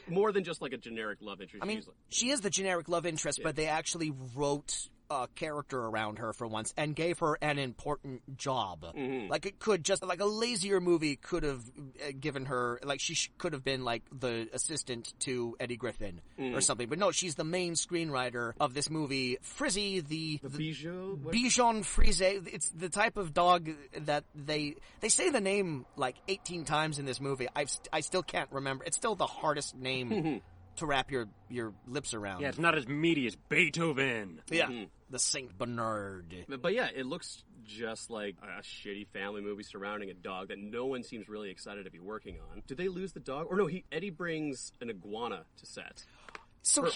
More than just like a generic love interest. I mean, she is the generic love interest, but they actually wrote a character around her for once and gave her an important job. Like it could just, like a lazier movie could have given her, like she could have been like the assistant to Eddie Griffin or something. But no, she's the main screenwriter of this movie. Frizzy, the Bichon Frise. It's the type of dog that they say the name like 18 times in this movie. I still can't remember. It's still the hardest name to wrap your lips around. Yeah, it's not as meaty as Beethoven. Yeah. The Saint Bernard. But yeah, it looks just like a shitty family movie surrounding a dog that no one seems really excited to be working on. Did they lose the dog? Or no, Eddie brings an iguana to set. So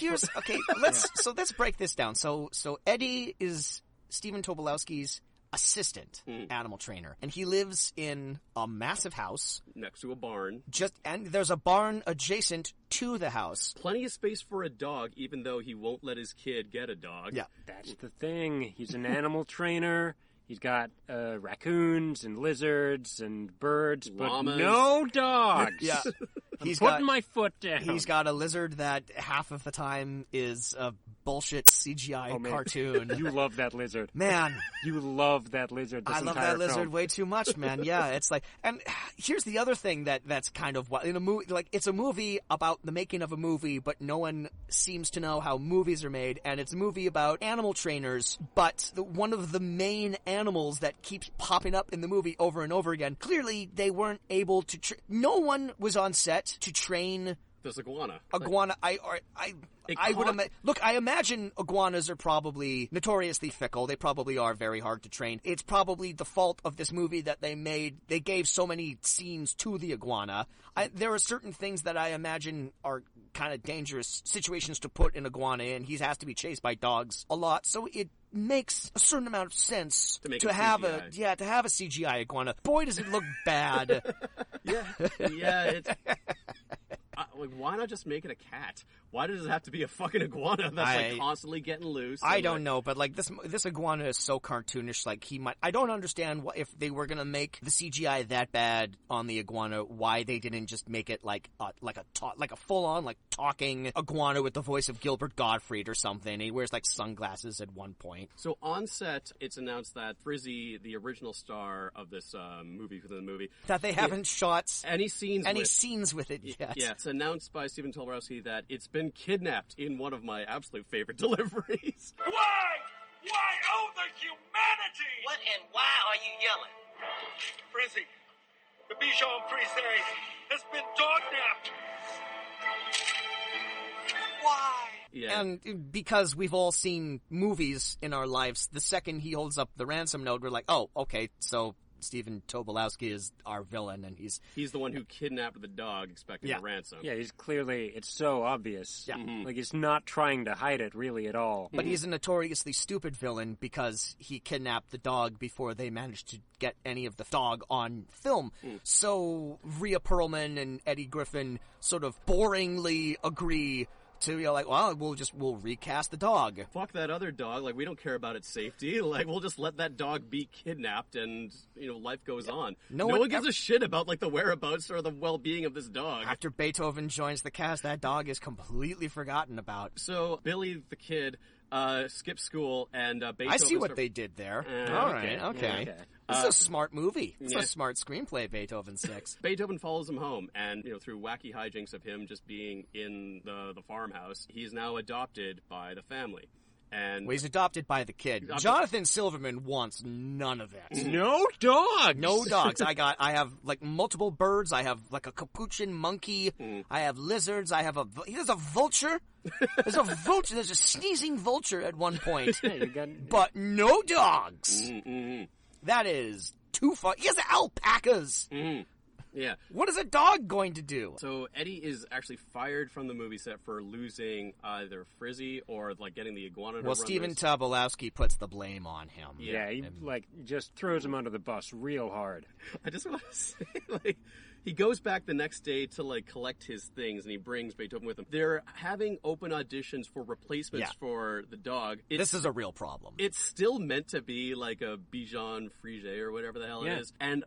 let's break this down. So Eddie is Stephen Tobolowski's assistant animal trainer, and he lives in a massive house next to a barn. And there's a barn adjacent to the house. Plenty of space for a dog, even though he won't let his kid get a dog. Yeah. That's the thing. He's an animal trainer. He's got raccoons and lizards and birds, Llamas. but no dogs. Yeah. I'm putting my foot down. He's got a lizard that half of the time is a bullshit CGI cartoon. You love that lizard. Man. You love that lizard. I love that lizard way too much, man. Yeah, it's like, and here's the other thing that's kind of what in a movie, like it's a movie about the making of a movie, but no one seems to know how movies are made, and it's a movie about animal trainers, but one of the main animals that keeps popping up in the movie over and over again, clearly they weren't able to. No one was on set to train. This iguana. I would look. I imagine iguanas are probably notoriously fickle. They probably are very hard to train. It's probably the fault of this movie that they gave so many scenes to the iguana. There are certain things that I imagine are kind of dangerous situations to put an iguana in. He has to be chased by dogs a lot, so it makes a certain amount of sense to have a CGI iguana. Boy, does it look bad. Yeah. It's. Why not just make it a cat? Why does it have to be a fucking iguana that's constantly getting loose? I don't know, but this iguana is so cartoonish. I don't understand if they were gonna make the CGI that bad on the iguana, why they didn't just make it like a full on talking iguana with the voice of Gilbert Gottfried or something. He wears sunglasses at one point. So on set, it's announced that Frizzy, the original star of this movie within the movie, that they haven't shot any scenes with it yet. Yeah, it's announced by Stephen Tobolowski that it's been kidnapped in one of my absolute favorite deliveries. Why? Why oh the humanity? What and why are you yelling? Frizzy, the Bichon Frise has been dognapped. Why? Yeah. And because we've all seen movies in our lives, the second he holds up the ransom note, we're like, oh, okay, so Stephen Tobolowski is our villain, and he's the one who kidnapped the dog expecting a ransom. Yeah, he's clearly, it's so obvious. Yeah. Mm-hmm. He's not trying to hide it really at all. But he's a notoriously stupid villain because he kidnapped the dog before they managed to get any of the dog on film. So Rhea Perlman and Eddie Griffin sort of boringly agree to we'll recast the dog. Fuck that other dog. We don't care about its safety. We'll just let that dog be kidnapped and, life goes on. No one gives a shit about, the whereabouts or the well-being of this dog. After Beethoven joins the cast, that dog is completely forgotten about. So, Billy the kid skips school and Beethoven... I see what they did there. All right, okay. This is a smart movie. It's a smart screenplay, Beethoven 6. Beethoven follows him home, and, through wacky hijinks of him just being in the farmhouse, he's now adopted by the family. And he's adopted by the kid. Jonathan Silverman wants none of it. No dogs! No dogs. I have, multiple birds. I have, a capuchin monkey. I have lizards. There's a vulture. There's a vulture. There's a sneezing vulture at one point. But no dogs. That is too far. He has alpacas. Yeah. What is a dog going to do? So Eddie is actually fired from the movie set for losing either Frizzy or getting the iguana to run. Well, Stephen Tobolowski puts the blame on him. Yeah, he just throws him under the bus real hard. I just want to say, he goes back the next day to collect his things, and he brings Beethoven with him. They're having open auditions for replacements for the dog. This is a real problem. It's still meant to be a Bichon Frise or whatever the hell it is, and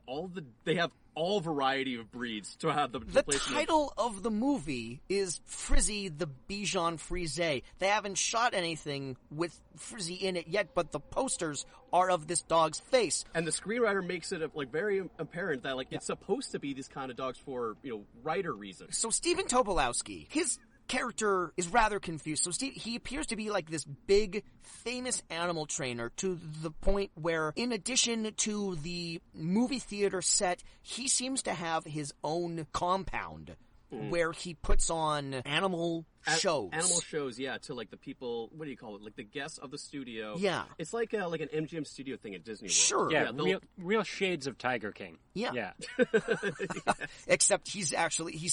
they have all variety of breeds to have the title of the movie is Frizzy the Bichon Frise. They haven't shot anything with Frizzy in it yet, but the posters are of this dog's face. And the screenwriter makes it very apparent that it's supposed to be these kind of dogs for writer reasons. So Stephen Tobolowski, his character is rather confused. So he appears to be this big, famous animal trainer to the point where, in addition to the movie theater set, he seems to have his own compound where he puts on animal shows. Animal shows, yeah, to like the people, what do you call it? Like the guests of the studio. Yeah. It's like an MGM studio thing at Disney World. Sure. Yeah, real shades of Tiger King. Yeah. Except he's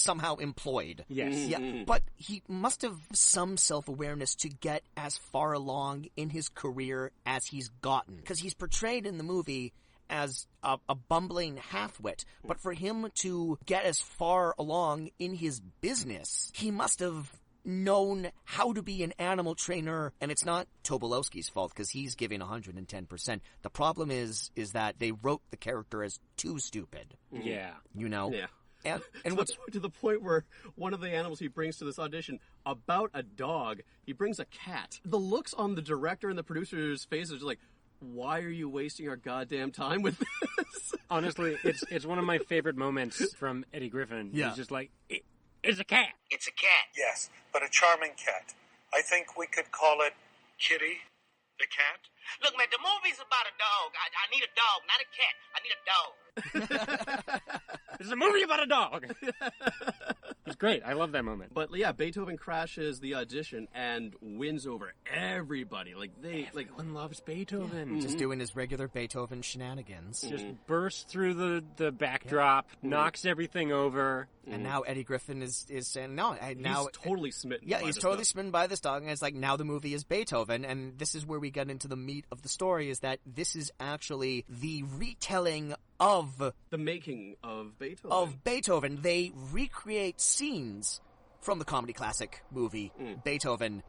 somehow employed. Yes. Yeah. But he must have some self-awareness to get as far along in his career as he's gotten. Because he's portrayed in the movie as a bumbling half-wit. But for him to get as far along in his business, he must have known how to be an animal trainer, and it's not Tobolowski's fault because he's giving 110%. The problem is that they wrote the character as too stupid. Yeah. You know? Yeah. And what's to the point where one of the animals he brings to this audition about a dog, he brings a cat. The looks on the director and the producer's faces are just like, why are you wasting our goddamn time with this? Honestly, it's one of my favorite moments from Eddie Griffin. Yeah. He's just like, it's a cat. It's a cat. Yes, but a charming cat. I think we could call it Kitty the cat. Look, man, the movie's about a dog. I need a dog, not a cat. I need a dog. It's a movie about a dog. It's great. I love that moment. But yeah, Beethoven crashes the audition and wins over everybody. Everyone loves Beethoven. just doing his regular Beethoven shenanigans. Just bursts through the backdrop, knocks everything over. And now Eddie Griffin is saying, no, now... He's totally smitten Yeah, by he's this totally stuff. smitten by this dog, and it's like, now the movie is Beethoven, and this is where we get into the meat of the story, is that this is actually the retelling of... The making of Beethoven. Of Beethoven. They recreate scenes from the comedy classic movie, Beethoven.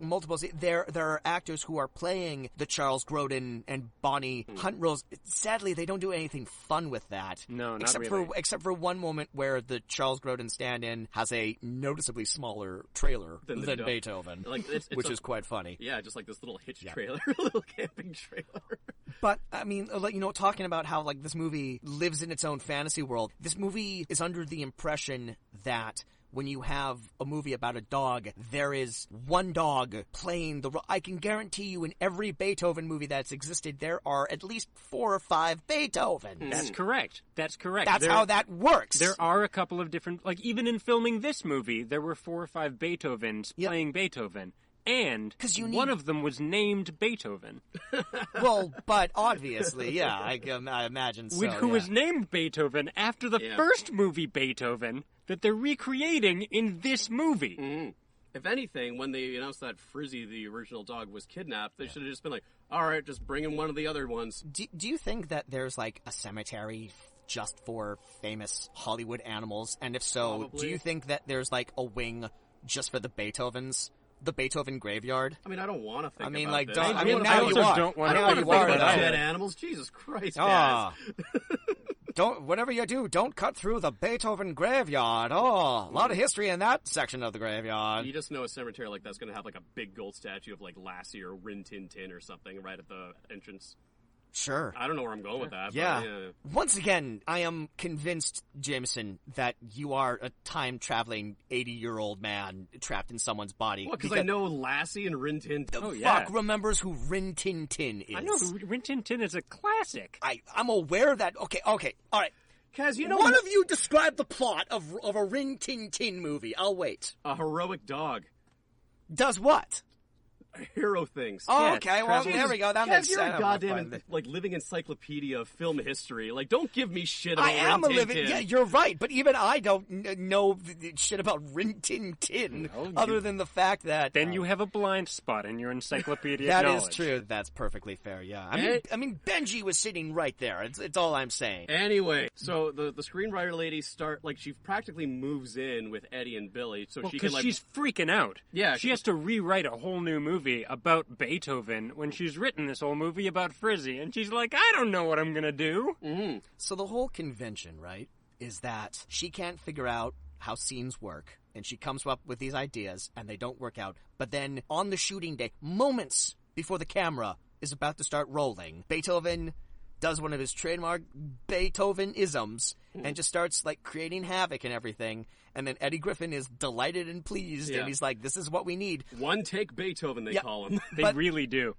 There are actors who are playing the Charles Grodin and Bonnie Hunt roles. Sadly, they don't do anything fun with that. No, not except really. except for one moment where the Charles Grodin stand-in has a noticeably smaller trailer than Beethoven, which is quite funny. Yeah, just like this little hitch trailer, little camping trailer. But, I mean, talking about how, this movie lives in its own fantasy world, this movie is under the impression that when you have a movie about a dog, there is one dog playing the role. I can guarantee you in every Beethoven movie that's existed, there are at least 4 or 5 Beethovens. That's correct. That's how that works. There are a couple of different, even in filming this movie, there were 4 or 5 Beethovens playing Beethoven. And one of them was named Beethoven. Well, but obviously, yeah, I imagine so. Who was named Beethoven after the first movie Beethoven that they're recreating in this movie. Mm-hmm. If anything, when they announced that Frizzy, the original dog, was kidnapped, they should have just been like, all right, just bring in one of the other ones. Do you think that there's, a cemetery just for famous Hollywood animals? And if so, Probably. do you think that there's, a wing just for the Beethovens? The Beethoven graveyard? I mean, I don't want to think about this. Now I you also are. don't want to now think you are, about though. Dead animals? Jesus Christ, guys. Whatever you do, don't cut through the Beethoven graveyard. Oh, a lot of history in that section of the graveyard. You just know a cemetery like that's going to have, a big gold statue of, Lassie or Rin Tin Tin or something right at the entrance. Sure. I don't know where I'm going with that. Yeah. But, yeah. Once again, I am convinced, Jameson, that you are a time-traveling 80-year-old man trapped in someone's body. What, because I know Lassie and Rin Tin Tin? The fuck remembers who Rin Tin Tin is? I know, Rin Tin Tin is a classic. I'm aware that... Okay, all right. Kaz, you know... One of you describe the plot of a Rin Tin Tin movie. I'll wait. A heroic dog. Does what? Hero things. Oh, okay, well, there we go. That makes you're sense. a goddamn, living encyclopedia of film history. Don't give me shit about I am Rin a Tin living... Tin. Yeah, you're right, but even I don't know shit about Rin Tin Tin, other than the fact that... Then you have a blind spot in your encyclopedia That knowledge. is true. That's perfectly fair, yeah. I mean, Benji was sitting right there. It's all I'm saying. Anyway, so the screenwriter lady she practically moves in with Eddie and Billy, so she can, because she's freaking out. Yeah. She has to rewrite a whole new movie about Beethoven when she's written this whole movie about Frizzy, and she's like, I don't know what I'm gonna do. Mm-hmm. So the whole convention, right, is that she can't figure out how scenes work, and she comes up with these ideas, and they don't work out. But then, on the shooting day, moments before the camera is about to start rolling, Beethoven does one of his trademark Beethoven-isms and just starts, creating havoc and everything. And then Eddie Griffin is delighted and pleased, and he's like, this is what we need. One take Beethoven, they call him. They really do.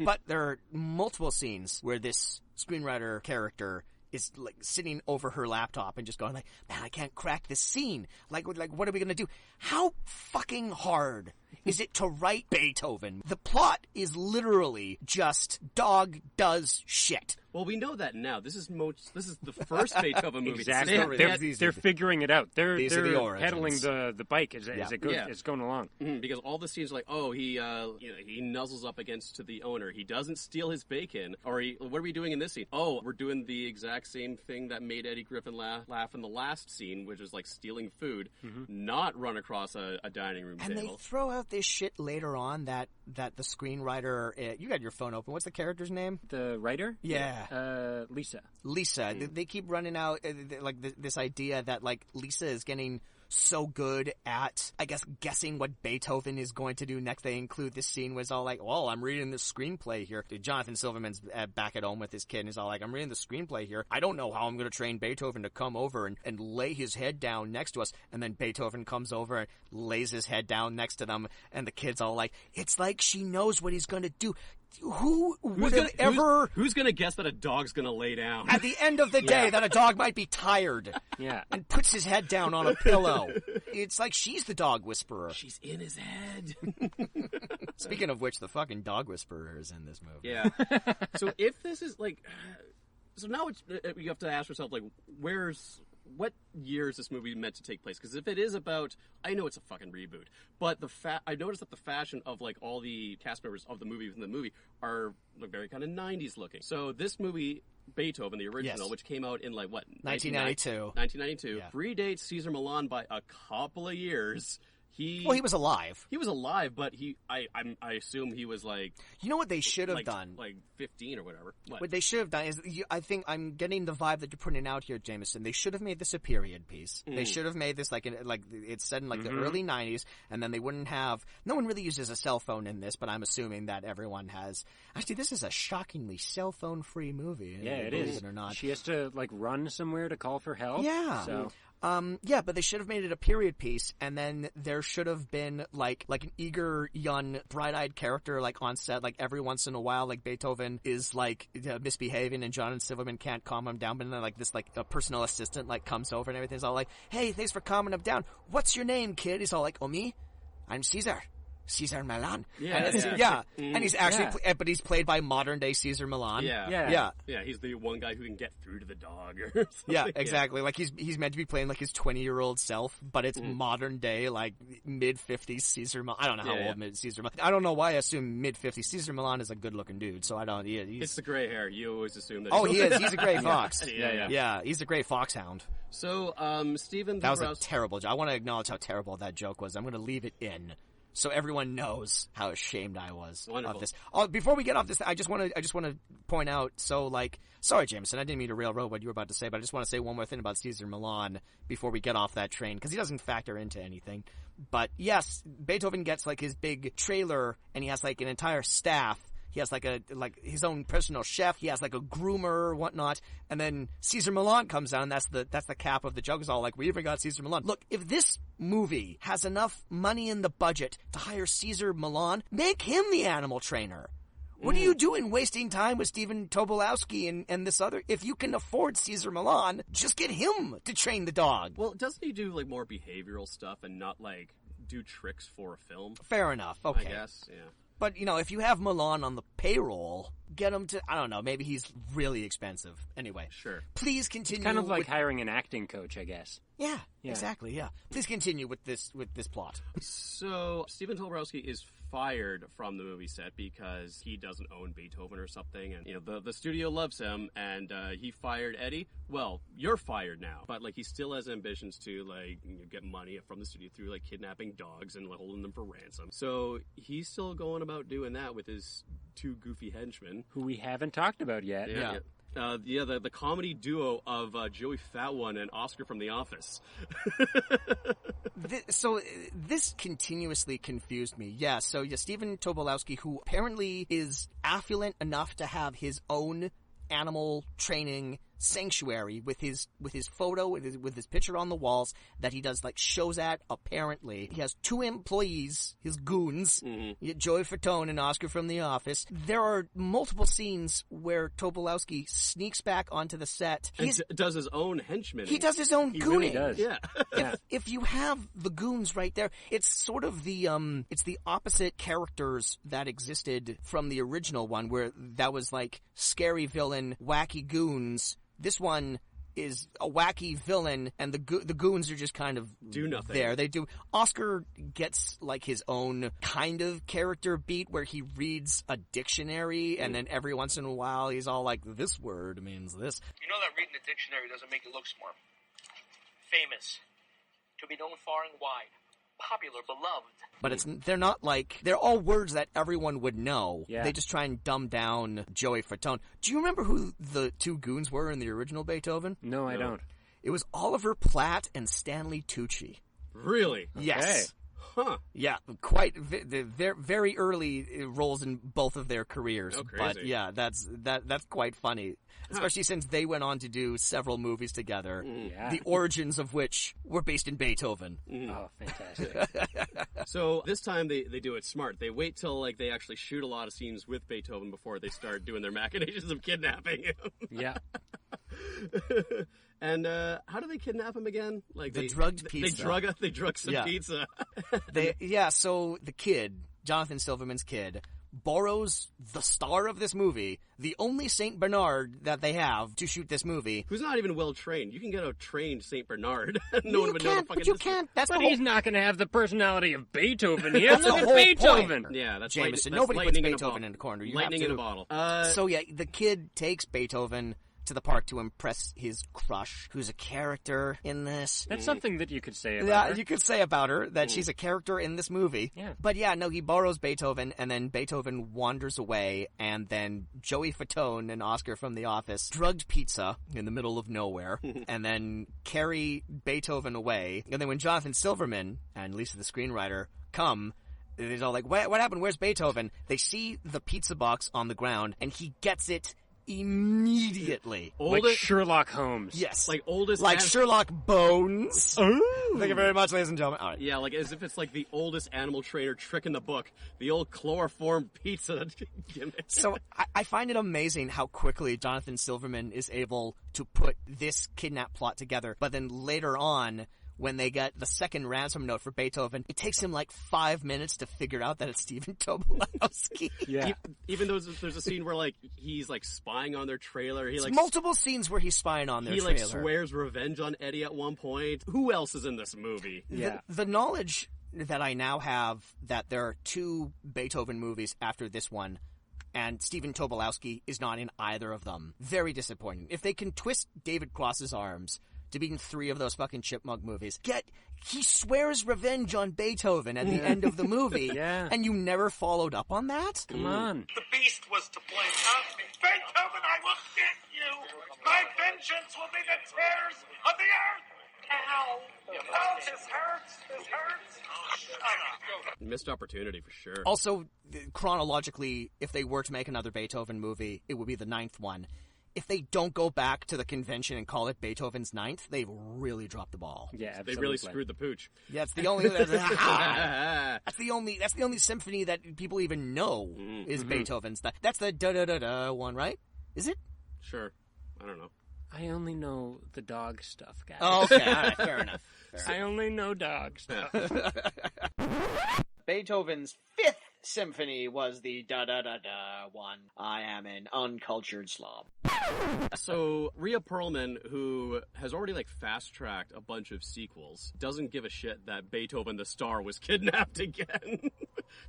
But there are multiple scenes where this screenwriter character is like sitting over her laptop and just going like, man, I can't crack this scene. Like what are we gonna do? How fucking hard is it to write Beethoven? The plot is literally just dog does shit. Well, we know that now. This is the first Beethoven movie. Exactly. They're figuring it out. They're pedaling the bike as it goes. Yeah. It's going along. Mm-hmm, because all the scenes are like, oh, he nuzzles up against to the owner. He doesn't steal his bacon. Or what are we doing in this scene? Oh, we're doing the exact same thing that made Eddie Griffin laugh in the last scene, which is like stealing food, not run across a dining room and table. And they throw out this shit later on that the screenwriter. You got your phone open. What's the character's name? The writer? Yeah. Lisa. They keep running out like this idea that like Lisa is getting so good at, I guess, guessing what Beethoven is going to do next. They include this scene where it's all like, well, I'm reading this screenplay here. Jonathan Silverman's back at home with his kid and he's all like, I'm reading the screenplay here. I don't know how I'm going to train Beethoven to come over and lay his head down next to us. And then Beethoven comes over and lays his head down next to them. And the kid's all like, it's like she knows what he's going to do. Who's gonna guess that a dog's gonna lay down at the end of the day? That a dog might be tired, and puts his head down on a pillow. It's like she's the dog whisperer. She's in his head. Speaking of which, the fucking dog whisperer is in this movie. Yeah. So if this is like, so now you have to ask yourself like, what year is this movie meant to take place? Because if it is about, I know it's a fucking reboot, but I noticed that the fashion of like all the cast members of the movie within the movie are like very kind of 90s looking. So this movie, Beethoven, the original, which came out in like what? 1992. 1992. Predates Cesar Millan by a couple of years. He was alive. He was alive, but I assume he was like... You know what they should have done? Like 15 or whatever. What they should have done is, I think I'm getting the vibe that you're putting out here, Jameson. They should have made this a period piece. They should have made this like it's set in like the early 90s, and then they wouldn't have... No one really uses a cell phone in this, but I'm assuming that everyone has... Actually, this is a shockingly cell phone-free movie. Yeah, it is. It or not. She has to like run somewhere to call for help. Yeah. So... but they should have made it a period piece, and then there should have been like an eager, young, bright-eyed character like on set. Like every once in a while, like Beethoven is like misbehaving, and Jonathan Silverman can't calm him down. But then like this like a personal assistant like comes over and everything's all like, "Hey, thanks for calming him down. What's your name, kid?" He's all like, "Oh, me? I'm Caesar Milan." And he's actually, but he's played by modern day Caesar Milan. Yeah. He's the one guy who can get through to the dog. Or something. Yeah, exactly. Like he's meant to be playing like his 20-year-old self, but it's modern day, like mid-50s Caesar Milan. I don't know how old Caesar Milan. I don't know why I assume mid-50s. Caesar Milan is a good-looking dude, so I don't. It's the gray hair. You always assume that. Oh, he is. He's a gray fox. Yeah. He's a gray foxhound. So, Stephen, that was a terrible joke. I want to acknowledge how terrible that joke was. I'm going to leave it in, so everyone knows how ashamed I was of this. Before we get off this, I just want to point out. So, like, sorry, Jameson, I didn't mean to railroad what you were about to say, but I just want to say one more thing about Caesar Milan before we get off that train, because he doesn't factor into anything. But yes, Beethoven gets like his big trailer, and he has like an entire staff. He has like his own personal chef. He has like a groomer or whatnot. And then Caesar Milan comes out, and that's the cap of the joke. Is all like, we even got Caesar Milan. Look, if this movie has enough money in the budget to hire Caesar Milan, make him the animal trainer. What are you doing wasting time with Stephen Tobolowski and this other? If you can afford Caesar Milan, just get him to train the dog. Well, doesn't he do like more behavioral stuff and not like do tricks for a film? Fair enough. Okay. I guess, yeah. But, you know, if you have Milan on the payroll, get him to, I don't know, maybe he's really expensive. Anyway. Sure. Please continue. It's kind of like hiring an acting coach, I guess. Yeah, exactly, yeah. Please continue with this plot. So, Stephen Tobolowski is fired from the movie set because he doesn't own Beethoven or something, and, you know, the studio loves him, and he fired Eddie. Well, you're fired now. But, like, he still has ambitions to, like, you know, get money from the studio through, like, kidnapping dogs and holding them for ransom. So, he's still going about doing that with his two goofy henchmen. Who we haven't talked about yet. Yeah. The comedy duo of Joey Fat One and Oscar from The Office. This continuously confused me. Yeah, so Stephen Tobolowski, who apparently is affluent enough to have his own animal training sanctuary with his photo, with his picture on the walls that he does like shows at, apparently. He has 2 employees, his goons, Joey Fatone and Oscar from The Office. There are multiple scenes where Tobolowski sneaks back onto the set. He does his own henchmen. He does his own gooning. Really does. Yeah. If you have the goons right there, it's sort of it's the opposite characters that existed from the original one, where that was like scary villain, wacky goons. This one is a wacky villain, and the goons are just kind of do nothing. There, they do. Oscar gets like his own kind of character beat where he reads a dictionary, and then every once in a while he's all like, "This word means this." You know that reading the dictionary doesn't make you look smart. Famous. To be known far and wide. Popular, beloved. But they're all words that everyone would know. Yeah. They just try and dumb down Joey Fatone. Do you remember who the 2 goons were in the original Beethoven? No, I don't. It was Oliver Platt and Stanley Tucci. Really? Yes. Huh. Yeah, quite very early roles in both of their careers. Oh, crazy. But yeah, that's quite funny. Especially since they went on to do several movies together, the origins of which were based in Beethoven. Oh, fantastic. So this time they do it smart. They wait till like they actually shoot a lot of scenes with Beethoven before they start doing their machinations of kidnapping him. Yeah. And how do they kidnap him again? Like They drugged pizza. They drug some pizza. So the kid, Jonathan Silverman's kid, borrows the star of this movie, the only Saint Bernard that they have to shoot this movie. Who's not even well trained. You can get a trained Saint Bernard. No one would know the fucking. But you can't. But he's not going to have the personality of Beethoven. He has to be Beethoven. Yeah, that's Jameson. That's Nobody puts lightning Beethoven in the corner. You lightning have to. in a bottle. So yeah, the kid takes Beethoven to the park to impress his crush, who's a character in this. That's something that you could say about her. You could say about her that she's a character in this movie. Yeah. But yeah, no, he borrows Beethoven, and then Beethoven wanders away, and then Joey Fatone and Oscar from The Office drugged pizza in the middle of nowhere, and then carry Beethoven away. And then when Jonathan Silverman and Lisa the screenwriter come, they're all like, what happened? Where's Beethoven? They see the pizza box on the ground, and he gets it immediately. Like Sherlock Holmes. Yes. Like Sherlock Bones. Ooh. Thank you very much, ladies and gentlemen. All right. Yeah, like as if it's like the oldest animal trainer trick in the book. The old chloroform pizza gimmick. So I find it amazing how quickly Jonathan Silverman is able to put this kidnap plot together, but then later on, when they get the second ransom note for Beethoven, it takes him like 5 minutes to figure out that it's Stephen Tobolowski. Yeah. Even though there's a scene where like he's like spying on their trailer. Multiple scenes where he's spying on their trailer. He like swears revenge on Eddie at one point. Who else is in this movie? Yeah. The knowledge that I now have that there are 2 Beethoven movies after this one, and Stephen Tobolowski is not in either of them. Very disappointing. If they can twist David Cross's arms to be in 3 of those fucking chipmunk movies. He swears revenge on Beethoven at the end of the movie. Yeah. And you never followed up on that? Come on. The beast was to blame, not me. Beethoven, I will get you. My vengeance will be the tears of the earth. Ow. Oh, this hurts. This hurts. Oh, shut up. Missed opportunity for sure. Also, chronologically, if they were to make another Beethoven movie, it would be the 9th one. If they don't go back to the convention and call it Beethoven's 9th, they've really dropped the ball. Yeah, absolutely. They really screwed the pooch. Yeah, it's the only that's the only symphony that people even know is Beethoven's. That's the da-da-da-da one, right? Is it? Sure. I don't know. I only know the dog stuff, guys. Oh, okay. All right, fair enough. I only know dog stuff. Beethoven's 5th symphony was the da-da-da-da one. I am an uncultured slob. So, Rhea Perlman, who has already, like, fast-tracked a bunch of sequels, doesn't give a shit that Beethoven the Star was kidnapped again.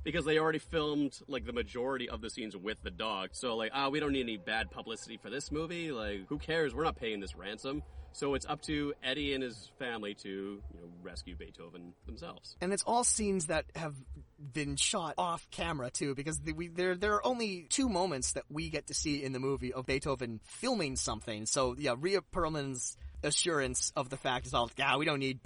Because they already filmed, like, the majority of the scenes with the dog. So, like, we don't need any bad publicity for this movie. Like, who cares? We're not paying this ransom. So it's up to Eddie and his family to, rescue Beethoven themselves. And it's all scenes that have been shot off camera too, because there are only 2 moments that we get to see in the movie of Beethoven filming something. So yeah, Rhea Perlman's assurance of the fact is all, we don't need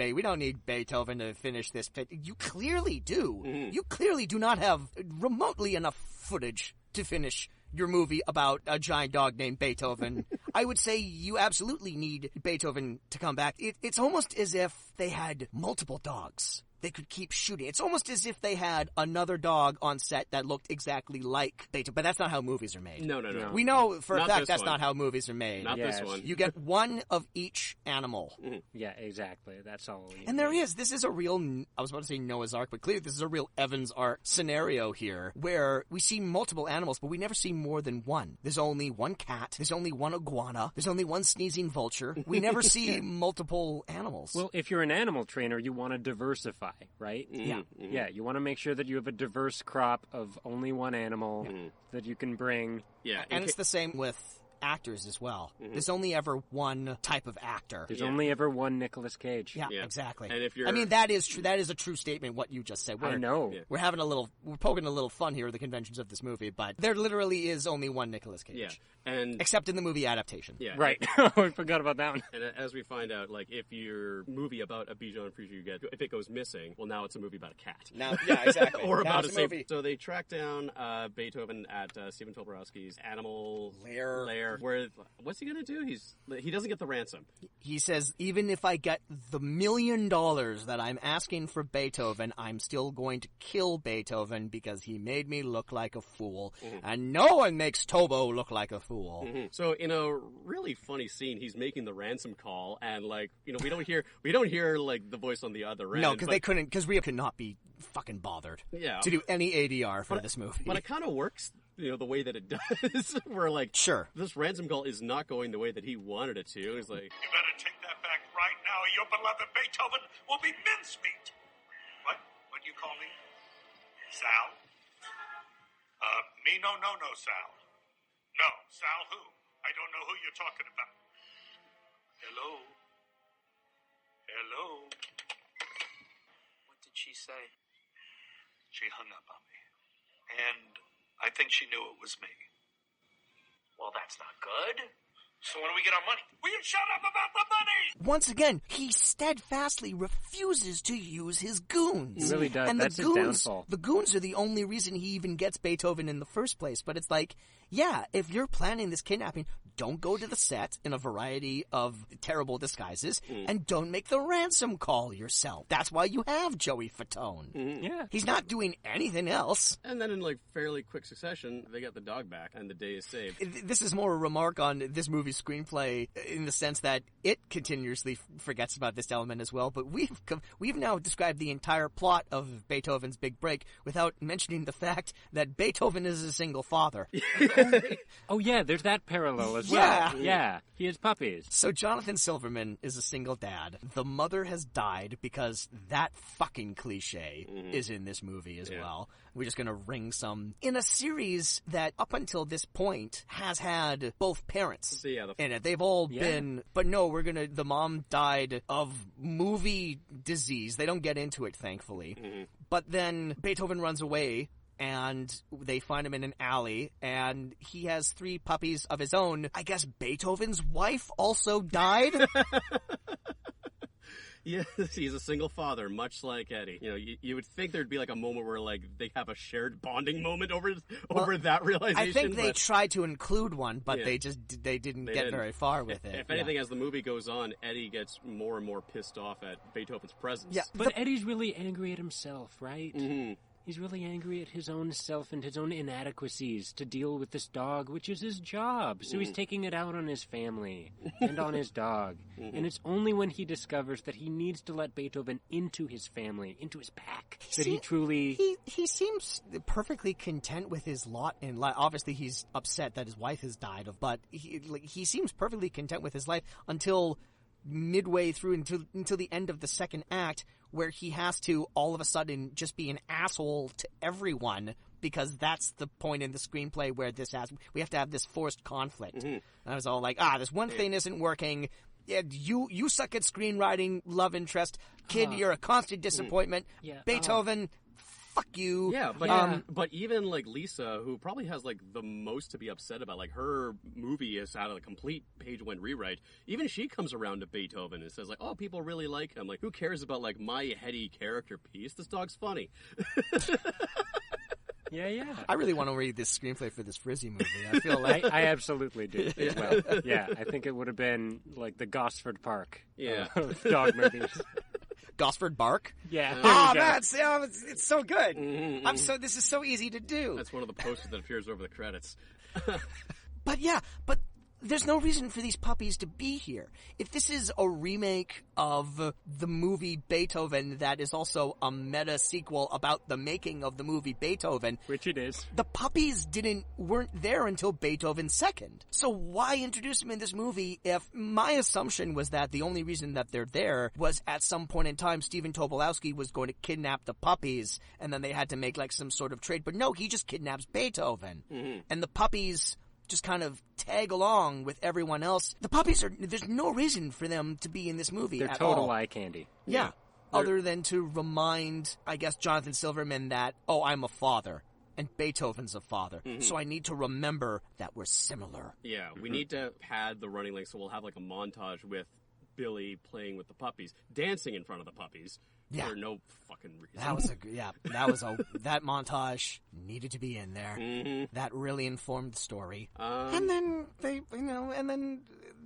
Beethoven to finish this. You clearly do. Mm-hmm. You clearly do not have remotely enough footage to finish your movie about a giant dog named Beethoven. I would say you absolutely need Beethoven to come back. It's almost as if they had multiple dogs. They could keep shooting. It's almost as if they had another dog on set that looked exactly like Beethoven. But that's not how movies are made. No. We know for a Not fact this that's one. not how movies are made. Not Yes. this one. You get one of each animal. Yeah, exactly. That's all. And this is a real, I was about to say Noah's Ark, but clearly this is a real Evans Ark scenario here, where we see multiple animals, but we never see more than one. There's only one cat, there's only one iguana, there's only one sneezing vulture. We never see multiple animals. Well, if you're an animal trainer, you want to diversify, right? Yeah. Yeah, you want to make sure that you have a diverse crop of only one animal that you can bring. Yeah. And it's the same with actors as well. There's only ever one type of actor. There's only ever one Nicolas Cage. Yeah, Yeah. exactly. And if you're... I mean, that is true. That is a true statement, what you just said. I know. Yeah. We're poking a little fun here with the conventions of this movie, but there literally is only one Nicolas Cage. Yeah. And... Except in the movie adaptation. Yeah. Right. I forgot about that one. And as we find out, like, if your movie about a Bichon Fruit you get, if it goes missing, well, now it's a movie about a cat. Now, yeah, exactly. Or Now about it's a movie. So they track down Beethoven at Stephen Tobolowski's animal Lair. Where, what's he gonna do? He doesn't get the ransom. He says, even if I get the $1 million that I'm asking for Beethoven, I'm still going to kill Beethoven because he made me look like a fool. And no one makes Tobo look like a fool. So in a really funny scene, he's making the ransom call, and like, you know, we don't hear like the voice on the other end. No, because Rhea could not be fucking bothered to do any ADR for this movie. But it kind of works, you know, the way that it does. Where like, Sure. this ransom call is not going the way that he wanted it to. It's like, You better take that back right now, or your beloved Beethoven will be mincemeat. What? What do you call me? Sal? Me no, Sal. No, Sal who? I don't know who you're talking about. Hello? What did she say? She hung up on me. And I think she knew it was me. Well, that's not good. So when do we get our money? Will you shut up about the money? Once again, he steadfastly refuses to use his goons. He really does. And That's the his goons, downfall. The goons are the only reason he even gets Beethoven in the first place. But it's like, yeah, if you're planning this kidnapping, don't go to the set in a variety of terrible disguises, and don't make the ransom call yourself. That's why you have Joey Fatone. Yeah. He's not doing anything else. and then in like fairly quick succession, they get the dog back, and the day is saved. This is more a remark on this movie's screenplay in the sense that it continuously forgets about this element as well. But we've now described the entire plot of Beethoven's Big Break without mentioning the fact that Beethoven is a single father. Oh, yeah, there's that parallel as Yeah. well. Yeah, he has puppies. So Jonathan Silverman is a single dad. The mother has died because that fucking cliche is in this movie as well. We're just going to ring some in a series that up until this point has had both parents So, yeah, in it. They've all been, but no, the mom died of movie disease. They don't get into it, thankfully. But then Beethoven runs away, and they find him in an alley, and he has 3 puppies of his own. I guess Beethoven's wife also died? Yes, he's a single father, much like Eddie. You know, you would think there'd be like a moment where like they have a shared bonding moment over that realization. I think they but tried to include one, but Yeah. they didn't get didn't. very far with it. If anything, as the movie goes on, Eddie gets more and more pissed off at Beethoven's presence. Yeah. But Eddie's really angry at himself, right? Mm-hmm. He's really angry at his own self and his own inadequacies to deal with this dog, which is his job. So he's taking it out on his family and on his dog. And it's only when he discovers that he needs to let Beethoven into his family, into his pack, that he truly... He seems perfectly content with his lot in life. Obviously, he's upset that his wife has died, but he seems perfectly content with his life until midway through, until the end of the second act, where he has to all of a sudden just be an asshole to everyone, because that's the point in the screenplay where we have to have this forced conflict. And I was all like, this one thing isn't working. Yeah, you suck at screenwriting, love interest. Kid, you're a constant disappointment. Yeah. Beethoven, fuck you. Yeah, but even like Lisa, who probably has like the most to be upset about, like her movie has had a complete page one rewrite. Even she comes around to Beethoven and says like, "Oh, people really like him. Like, who cares about like my heady character piece? This dog's funny." Yeah. I really want to read this screenplay for this Frizzy movie. I feel like I absolutely do as well. Yeah, I think it would have been like the Gosford Park of dog movies. Gosford Bark. Yeah. Oh, it's so good. This is so easy to do. That's one of the posters that appears over the credits. But there's no reason for these puppies to be here. If this is a remake of the movie Beethoven that is also a meta sequel about the making of the movie Beethoven, Which it is. the puppies weren't there until Beethoven's second. So why introduce them in this movie if my assumption was that the only reason that they're there was at some point in time Stephen Tobolowski was going to kidnap the puppies and then they had to make like some sort of trade. But no, he just kidnaps Beethoven. And the puppies just kind of tag along with everyone else. The puppies there's no reason for them to be in this movie They're at total all. eye candy. Yeah. Other than to remind, I guess, Jonathan Silverman that, I'm a father. And Beethoven's a father. So I need to remember that we're similar. Yeah, we need to pad the running length, so we'll have like a montage with Billy playing with the puppies, dancing in front of the puppies. Yeah. For no fucking reason. That montage needed to be in there. That really informed the story. And then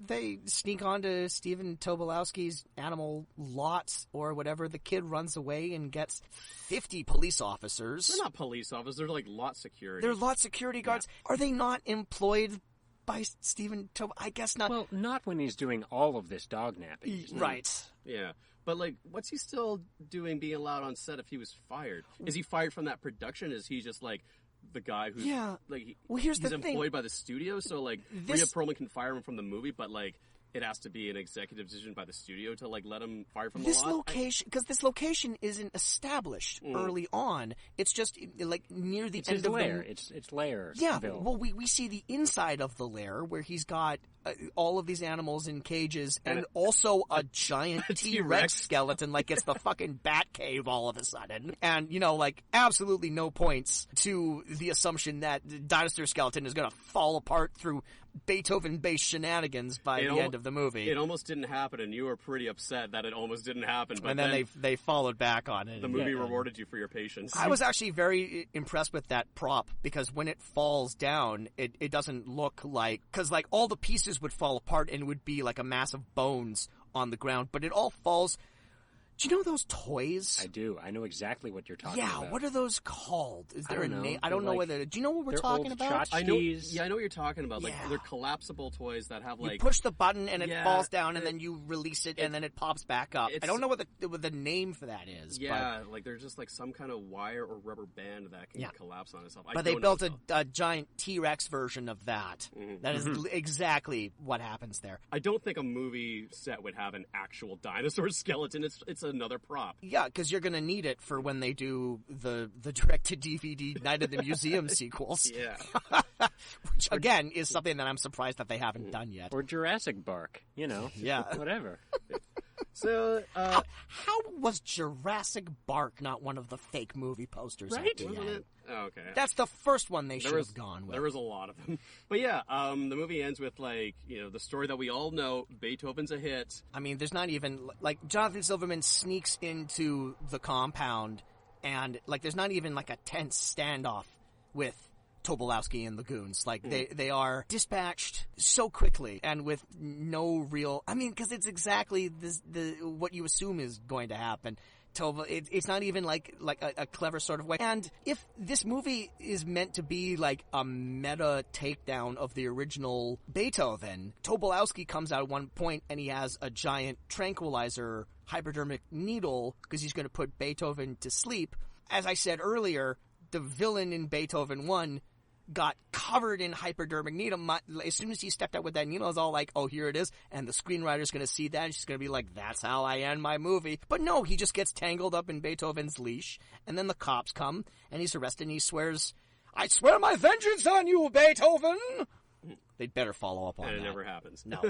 they sneak onto Stephen Tobolowski's animal lot or whatever. The kid runs away and gets 50 police officers. They're not police officers, they're like lot security. They're lot security guards. Yeah. Are they not employed by Stephen Tobolowski? I guess not. Well, not when he's doing all of this dog napping. Right. Yeah. But, like, what's he still doing being allowed on set if he was fired? Is he fired from that production? Is he just, like, the guy who's, like, he's employed by the studio? So, like, Rhea Perlman can fire him from the movie, but, like, it has to be an executive decision by the studio to, like, let him fire from the lot? Because this location isn't established early on. It's just, like, near the end of lair. It's lair. Yeah, well, we see the inside of the lair where he's got all of these animals in cages and also a giant T-Rex skeleton, like it's the fucking Bat Cave all of a sudden. And, like, absolutely no points to the assumption that the dinosaur skeleton is going to fall apart through Beethoven-based shenanigans by the end of the movie. It almost didn't happen, and you were pretty upset that it almost didn't happen. But and then they followed back on it. The movie rewarded you for your patience. I was actually very impressed with that prop because when it falls down, it doesn't look like... Because, like, all the pieces would fall apart and it would be like a mass of bones on the ground, but it all falls... Do you know those toys? I do. I know exactly what you're talking about. Yeah, what are those called? Is there a name? I They're don't know like, whether... Do you know what we're talking about? I know what you're talking about. Like, they're collapsible toys that have, like... You push the button and it falls down and then you release it and then it pops back up. I don't know what the name for that is. Yeah, like they're just like some kind of wire or rubber band that can collapse on itself. But they built a giant T-Rex version of that. That is exactly what happens there. I don't think a movie set would have an actual dinosaur skeleton. It's another prop. Yeah, because you're going to need it for when they do the direct-to-DVD Night of the Museum sequels. Yeah. Which, again, is something that I'm surprised that they haven't done yet. Or Jurassic Bark, Yeah. Whatever. So, how was Jurassic Bark not one of the fake movie posters? Right? Wasn't it? Oh, okay. That's the first one they should have gone with. There was a lot of them. But yeah, the movie ends with, like, the story that we all know, Beethoven's a hit. I mean, there's not even, like, Jonathan Silverman sneaks into the compound and, like, there's not even, like, a tense standoff with Tobolowski and the goons. Like, they are dispatched so quickly and with no real... I mean, because it's exactly what you assume is going to happen. It's not even like a clever sort of way. And if this movie is meant to be like a meta takedown of the original Beethoven, Tobolowski comes out at one point and he has a giant tranquilizer hypodermic needle because he's going to put Beethoven to sleep. As I said earlier, the villain in Beethoven 1 got covered in hypodermic needle. As soon as he stepped out with that needle, I was all like, oh, here it is. And the screenwriter's going to see that. And she's going to be like, that's how I end my movie. But no, he just gets tangled up in Beethoven's leash. And then the cops come and he's arrested and he swears, I swear my vengeance on you, Beethoven. They'd better follow up on that. And it never happens. No.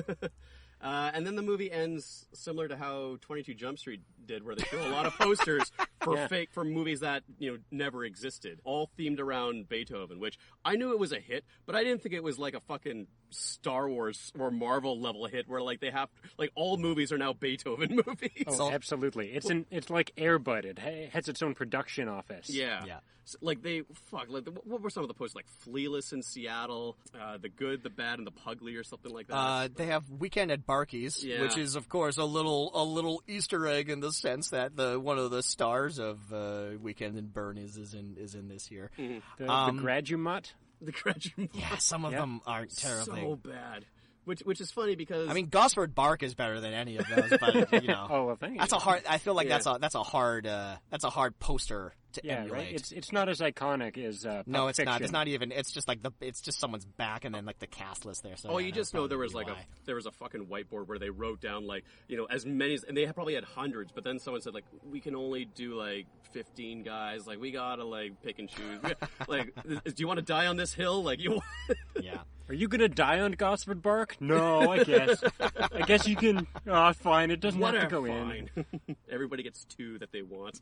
And then the movie ends similar to how 22 Jump Street did, where they show a lot of posters for movies that never existed, all themed around Beethoven. Which I knew it was a hit, but I didn't think it was like a fucking Star Wars or Marvel level hit where like they have all movies are now Beethoven movies. Oh, absolutely. It's like Air Bud. It has its own production office. Yeah. So, what were some of the posters? Like Flealess in Seattle, The Good, the Bad, and the Pugly, or something like that. They have Weekend at Barkey's, which is of course a little Easter egg in the sense that one of the stars of Weekend in Bern is in this here. Mm-hmm. The Gradumat. The Gradumat. Yeah, some of them aren't terribly so bad. Which is funny because I mean Gosford Bark is better than any of those, but Oh well, thank you. That's a hard. I feel like that's a hard poster to emulate. Right. It's not as iconic as no, it's Fiction. not. It's not even. It's just it's just someone's back and then like the cast list there. So you just know there was there was a fucking whiteboard where they wrote down as many and they probably had hundreds, but then someone said we can only do 15 guys. We gotta pick and choose. Do you want to die on this hill? Yeah. Are you gonna die on Gosford Bark? No, I guess. I guess you can. Oh, fine. It doesn't have to go in. Everybody gets 2 that they want.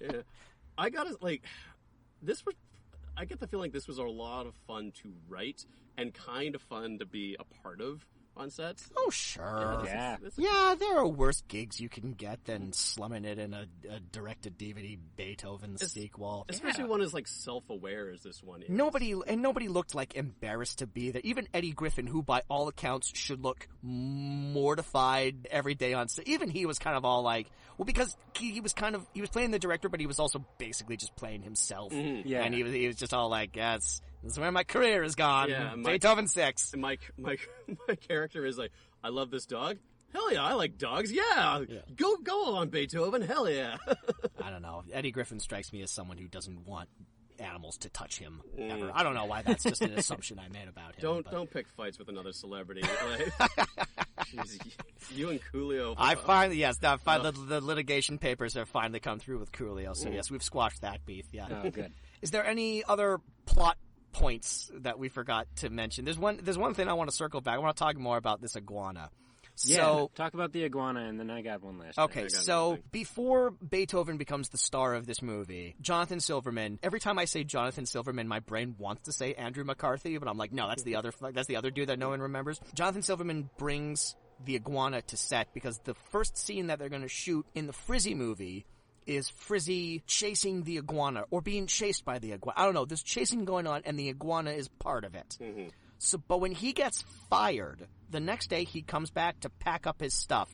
Yeah, I gotta this was. I get the feeling this was a lot of fun to write and kind of fun to be a part of on sets. Oh sure, yeah. There are worse gigs you can get than slumming it in a direct-to-DVD Beethoven sequel. Especially one as self-aware as this one is. Nobody looked embarrassed to be there. Even Eddie Griffin, who by all accounts should look mortified every day on set. Even he was kind of all because he was playing the director, but he was also basically just playing himself. Mm-hmm. Yeah, and he was just all this is where my career has gone. Yeah, Beethoven 6. And my character is I love this dog. Hell yeah, I like dogs. Yeah. Go on, Beethoven. Hell yeah. I don't know. Eddie Griffin strikes me as someone who doesn't want animals to touch him ever. I don't know why that's just an assumption I made about him. Don't pick fights with another celebrity. You and Coolio. I finally the litigation papers have finally come through with Coolio. So yes, we've squashed that beef. Yeah. Oh, good. Is there any other plot points that we forgot to mention? There's one thing I want to circle back. I want to talk more about this iguana. So, talk about the iguana, and then I got one last. Okay, so before Beethoven becomes the star of this movie, Jonathan Silverman. Every time I say Jonathan Silverman, my brain wants to say Andrew McCarthy, but I'm like, no, that's the other dude that no one remembers. Jonathan Silverman brings the iguana to set because the first scene that they're going to shoot in the Frizzy movie is Frizzy chasing the iguana or being chased by the iguana. I don't know. There's chasing going on, and the iguana is part of it. Mm-hmm. So, but when he gets fired, the next day he comes back to pack up his stuff,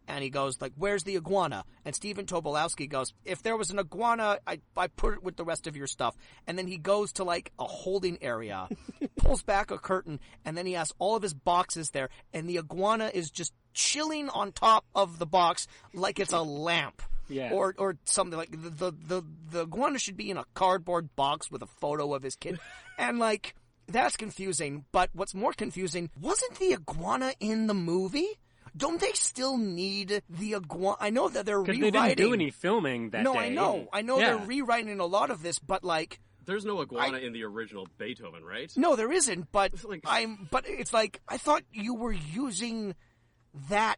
and he goes where's the iguana? And Stephen Tobolowski goes, if there was an iguana, I put it with the rest of your stuff. And then he goes to a holding area, pulls back a curtain, and then he has all of his boxes there, and the iguana is just chilling on top of the box like it's a lamp. Yeah. Or something the iguana should be in a cardboard box with a photo of his kid. And that's confusing, but what's more confusing, wasn't the iguana in the movie? Don't they still need the iguana? I know that they're rewriting. Because they didn't do any filming that day. No, I know they're rewriting a lot of this, but there's no iguana in the original Beethoven, right? No, there isn't, but but it's I thought you were using that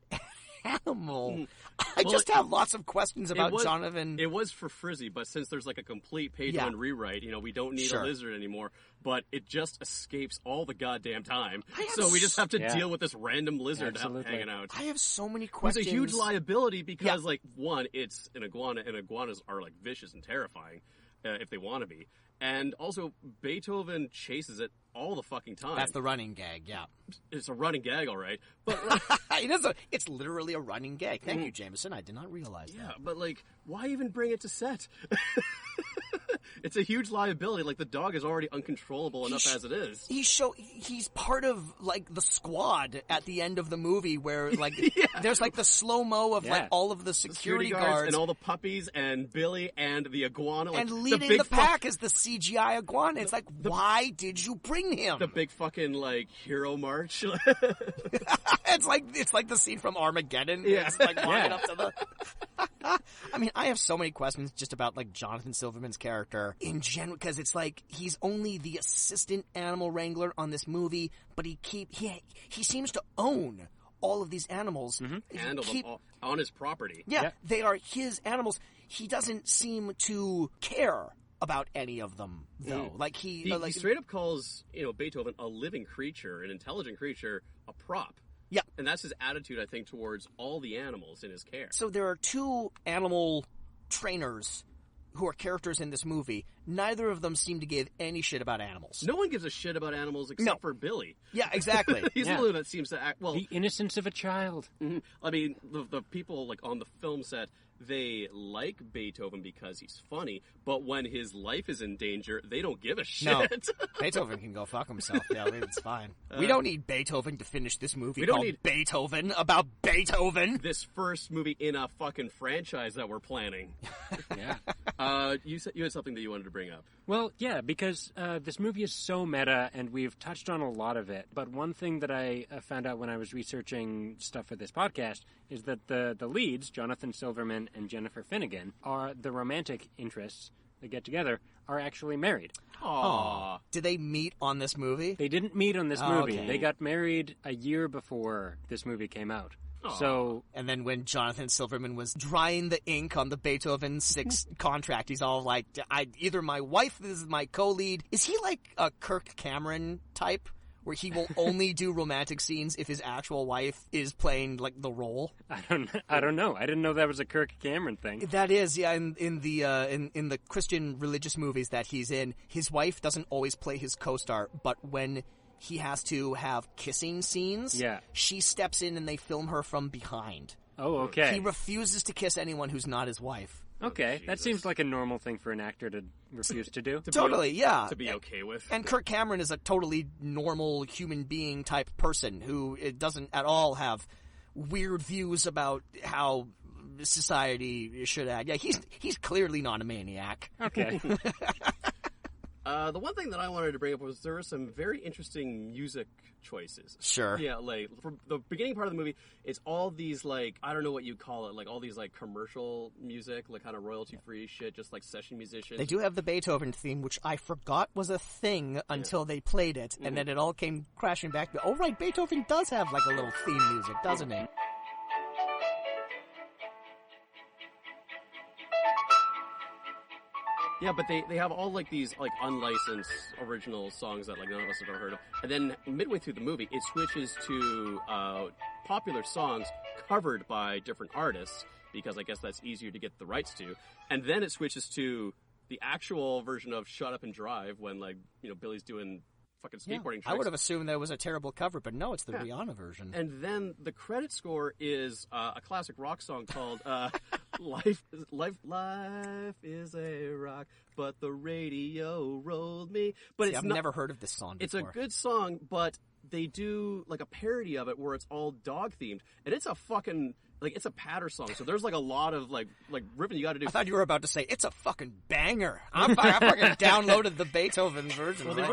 animal. I just have lots of questions about Jonathan. It was for Frizzy, but since there's a complete page one rewrite, we don't need a lizard anymore. But it just escapes all the goddamn time. So we just have to deal with this random lizard hanging out. I have so many questions. It's a huge liability because, one, it's an iguana, and iguanas are vicious and terrifying if they want to be. And also, Beethoven chases it all the fucking time. That's the running gag, yeah. It's a running gag, all right. But it's literally a running gag. Thank you, Jameson. I did not realize that. Yeah, but why even bring it to set? It's a huge liability. The dog is already uncontrollable enough as it is. He's part of the squad at the end of the movie where there's the slow-mo of all of the security guards and all the puppies and Billy and the iguana. And leading the pack is the CGI iguana. It's why did you bring him? The big fucking hero march. It's like the scene from Armageddon. Yeah. It's walking up to the I mean, I have so many questions just about Jonathan Silverman's character in general, because it's he's only the assistant animal wrangler on this movie, but he seems to own all of these animals. Mm-hmm. Handle them all on his property. Yeah, they are his animals. he doesn't seem to care about any of them, though. Like He straight up calls, Beethoven a living creature, an intelligent creature, a prop. Yeah. And that's his attitude, I think, towards all the animals in his care. So there are two animal trainers who are characters in this movie. Neither of them seem to give any shit about animals. No one gives a shit about animals except for Billy. Yeah, exactly. He's the one that seems to act, well... The innocence of a child. Mm-hmm. I mean, the people, on the film set, they like Beethoven because he's funny, but when his life is in danger, they don't give a shit. No, Beethoven can go fuck himself. Yeah, it's fine. We don't need Beethoven to finish this movie called Beethoven about Beethoven. This first movie in a fucking franchise that we're planning. Yeah. You had something that you wanted to bring up. Well, yeah, because this movie is so meta, and we've touched on a lot of it. But one thing that I found out when I was researching stuff for this podcast is that the leads, Jonathan Silverman and Jennifer Finnegan, are the romantic interests that get together, are actually married. Aww. Did they meet on this movie? They didn't meet on this movie. Okay. They got married a year before this movie came out. So, and then when Jonathan Silverman was drying the ink on the Beethoven 6 contract, he's all like, either my wife is my co-lead. Is he like a Kirk Cameron type, where he will only do romantic scenes if his actual wife is playing the role? I don't know. I didn't know that was a Kirk Cameron thing. That is, yeah. In the Christian religious movies that he's in, his wife doesn't always play his co-star, but when he has to have kissing scenes, she steps in and they film her from behind. Oh, okay. He refuses to kiss anyone who's not his wife. Okay, that seems like a normal thing for an actor to refuse to do. Yeah. To be okay with. And Kirk Cameron is a totally normal human being type person who doesn't at all have weird views about how society should act. Yeah, he's clearly not a maniac. Okay. The one thing that I wanted to bring up was there were some very interesting music choices. Sure. Yeah, from the beginning part of the movie, it's all these, I don't know what you call it, all these, commercial music, kind of royalty-free shit, just, session musicians. They do have the Beethoven theme, which I forgot was a thing until they played it, and then it all came crashing back. Oh, right, Beethoven does have, a little theme music, doesn't he? Yeah, but they have all these unlicensed original songs that none of us have ever heard of. And then midway through the movie, it switches to popular songs covered by different artists because I guess that's easier to get the rights to. And then it switches to the actual version of "Shut Up and Drive" when Billy's doing fucking skateboarding tricks. I would have assumed that was a terrible cover, but no, it's the Rihanna version. And then the credit score is a classic rock song called Life is a rock, but the radio rolled me. But I've never heard of this song before. It's a good song, but they do a parody of it where it's all dog themed, and it's a fucking it's a patter song. So there's a lot of riffing you got to do. I thought you were about to say it's a fucking banger. I fucking downloaded the Beethoven version. Well, the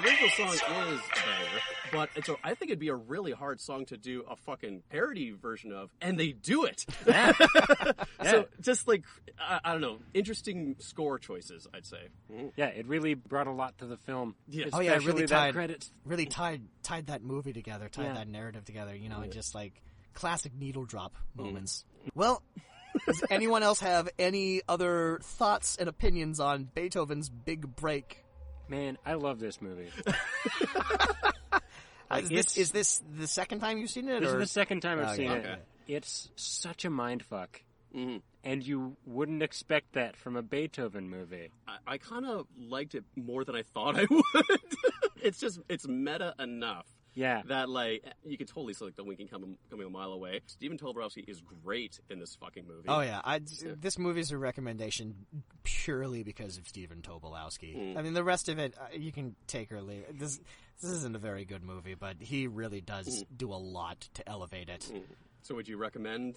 original song is a banger, but I think it'd be a really hard song to do a fucking parody version of, and they do it. Yeah. So just I don't know, interesting score choices, I'd say. Yeah, it really brought a lot to the film. Yeah. Oh yeah, it really tied tied that movie together, that narrative together. And just classic needle drop moments. Well, does anyone else have any other thoughts and opinions on Beethoven's Big Break? Man, I love this movie. Is this the second time you've seen it? This is the second time I've seen it. Okay. It's such a mindfuck. Mm-hmm. And you wouldn't expect that from a Beethoven movie. I kind of liked it more than I thought I would. It's meta enough. Yeah. That, you could totally see, the winking coming a mile away. Stephen Tobolowski is great in this fucking movie. Oh, yeah. This movie's a recommendation purely because of Stephen Tobolowski. I mean, the rest of it, you can take or leave. This isn't a very good movie, but he really does do a lot to elevate it. So would you recommend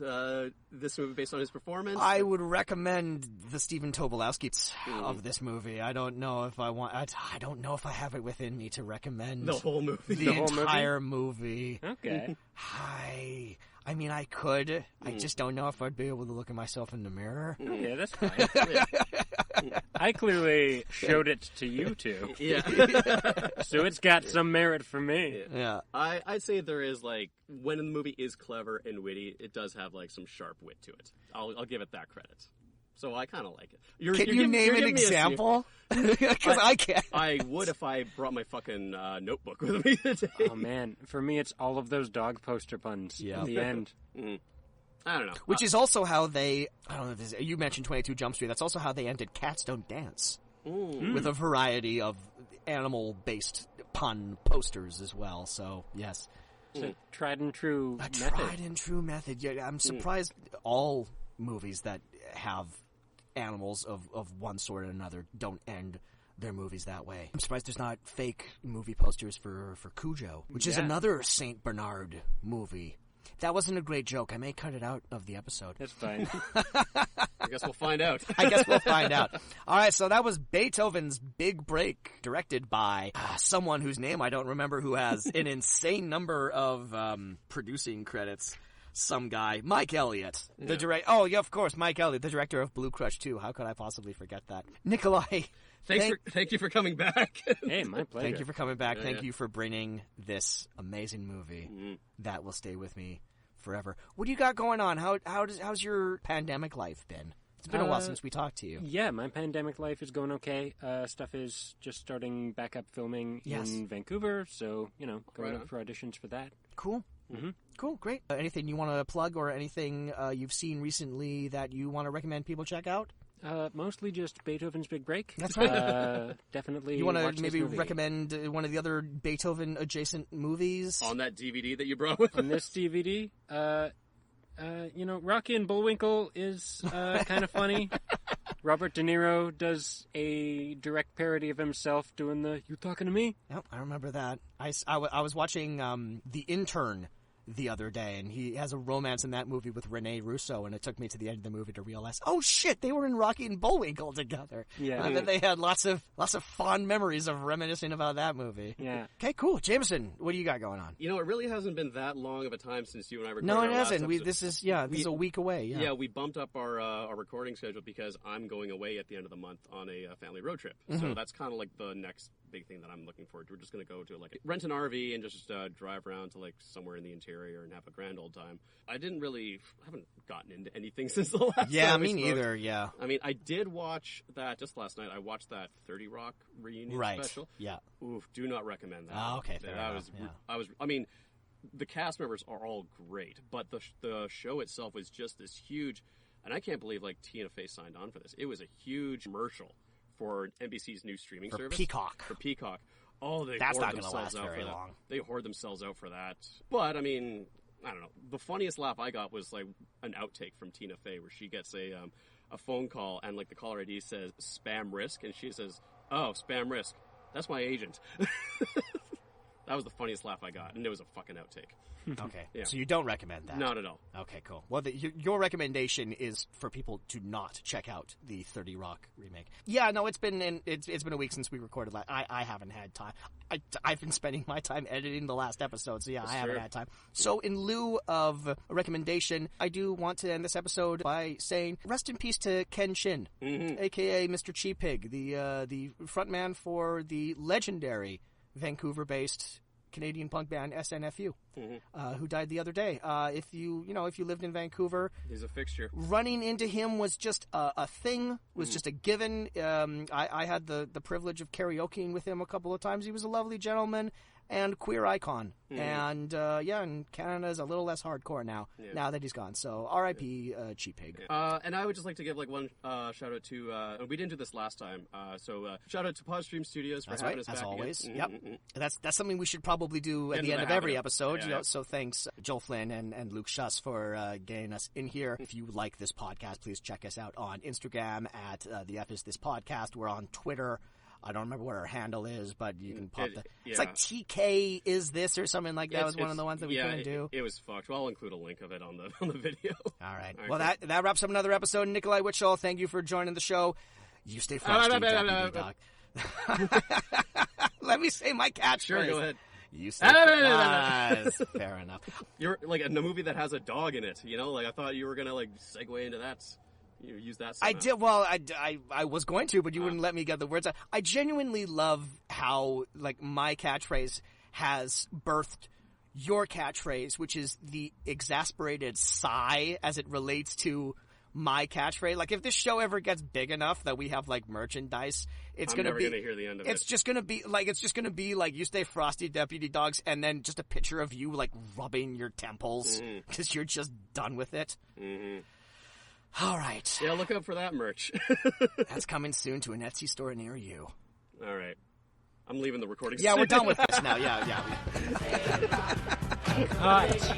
this movie based on his performance? I would recommend the Stephen Tobolowski of this movie. I don't know if I want. I don't know if I have it within me to recommend the whole movie. The entire movie. Okay. I mean, I could. I just don't know if I'd be able to look at myself in the mirror. Yeah, that's fine. I clearly showed it to you two. Yeah. So it's got some merit for me. Yeah. I'd say there is, like, when the movie is clever and witty, it does have, like, some sharp wit to it. I'll give it that credit. So I kind of like it. Can you name an example? Because I can't. I would if I brought my fucking notebook with me today. Oh, man. For me, it's all of those dog poster puns at the end. I don't know. Which is also how they, I don't know if this, you mentioned 22 Jump Street, that's also how they ended Cats Don't Dance. With a variety of animal-based pun posters as well, so yes. It's a tried and true method. Tried and true method. Yeah, I'm surprised all movies that have animals of one sort or another don't end their movies that way. I'm surprised there's not fake movie posters for Cujo, which is another Saint Bernard movie. That wasn't a great joke. I may cut it out of the episode. That's fine. I guess we'll find out. All right, so that was Beethoven's Big Break, directed by someone whose name I don't remember, who has an insane number of producing credits. Some guy, Mike Elliott, the director. Oh, yeah, of course, Mike Elliott, the director of Blue Crush 2. How could I possibly forget that? Nikolai, thank you for coming back. Hey, my pleasure. Thank you for coming back. Thank you for bringing this amazing movie that will stay with me forever. What do you got going on? How's your pandemic life been? It's been a while since we talked to you. Yeah, my pandemic life is going okay. Stuff is just starting back up filming in Vancouver, so, going up for auditions for that. Cool. Mm-hmm. Cool, great. Anything you want to plug or anything you've seen recently that you want to recommend people check out? Mostly just Beethoven's Big Break. That's right. Definitely. You want to maybe recommend one of the other Beethoven-adjacent movies? On that DVD that you brought with us? On this DVD? Rocky and Bullwinkle is kind of funny. Robert De Niro does a direct parody of himself doing the "You talking to me?" Yep, I remember that. I was watching The Intern the other day, and he has a romance in that movie with Rene Russo, and it took me to the end of the movie to realize, oh shit, they were in Rocky and Bullwinkle together. Yeah. And then they had lots of fond memories of reminiscing about that movie. Yeah. Okay, cool. Jameson, what do you got going on? It really hasn't been that long of a time since you and I recorded. No, it our hasn't. last This is a week away. Yeah, we bumped up our recording schedule because I'm going away at the end of the month on a family road trip. So that's kind of like the next big thing that I'm looking forward to. We're just going to go to rent an RV and just drive around to somewhere in the interior and have a grand old time. I haven't gotten into anything since the last time. Yeah, me neither. Yeah. I mean, I did watch that just last night. I watched that 30 Rock reunion special. Yeah. Oof, do not recommend that. Oh, okay. I mean, the cast members are all great, but the show itself was just this huge, and I can't believe Tina Fey signed on for this. It was a huge commercial for NBC's new streaming service. For Peacock. Oh, that's not going to last very long. They hoard themselves out for that. But I mean, I don't know. The funniest laugh I got was an outtake from Tina Fey where she gets a phone call and the caller ID says spam risk, and she says, "Oh, spam risk. That's my agent." That was the funniest laugh I got, and it was a fucking outtake. Okay, so you don't recommend that? Not at all. Okay, cool. Well, your recommendation is for people to not check out the 30 Rock remake. Yeah, no, it's been a week since we recorded last. I haven't had time. I've been spending my time editing the last episode, so I haven't had time. So in lieu of a recommendation, I do want to end this episode by saying rest in peace to Ken Shin, a.k.a. Mr. Cheap Pig, the frontman for the legendary Vancouver-based Canadian punk band SNFU, who died the other day. If you lived in Vancouver, he's a fixture. Running into him was just a thing, was just a given. I had the privilege of karaokeing with him a couple of times. He was a lovely gentleman and queer icon. And and Canada is a little less hardcore now that he's gone. So R.I.P. Cheap Pig. And I would just like to give one shout out to, we didn't do this last time, so shout out to Podstream Studios for having us back. As always. Again. Yep. That's something we should probably do at the end of every episode. So thanks Joel Flynn and Luke Schuss for getting us in here. If you like this podcast, please check us out on Instagram at the F Is This Podcast. We're on Twitter I don't remember what her handle is, but you can pop that. Yeah. It's like TK is this or something like that was one of the ones that we couldn't do. It was fucked. Well, I'll include a link of it on the video. All right. Well, that wratps up another episode. Nikolai Witschl, thank you for joining the show. You stay frosty, deputy dog. Let me say my catchphrase. Sure, go ahead. You say fair enough. You're like in a movie that has a dog in it, you know? Like I thought you were gonna like segue into that. You use that somehow. I did. Well, I was going to, but you wouldn't let me get the words out. I genuinely love how like my catchphrase has birthed your catchphrase, which is the exasperated sigh as it relates to my catchphrase. Like if this show ever gets big enough that we have like merchandise, I'm never gonna hear the end of it. It's just gonna be like you stay frosty, deputy dogs, and then just a picture of you like rubbing your temples because you're just done with it. Mm-hmm. All right. Yeah, look out for that merch. That's coming soon to an Etsy store near you. All right. I'm leaving the recording. Yeah, we're done with this now. Yeah. Cut.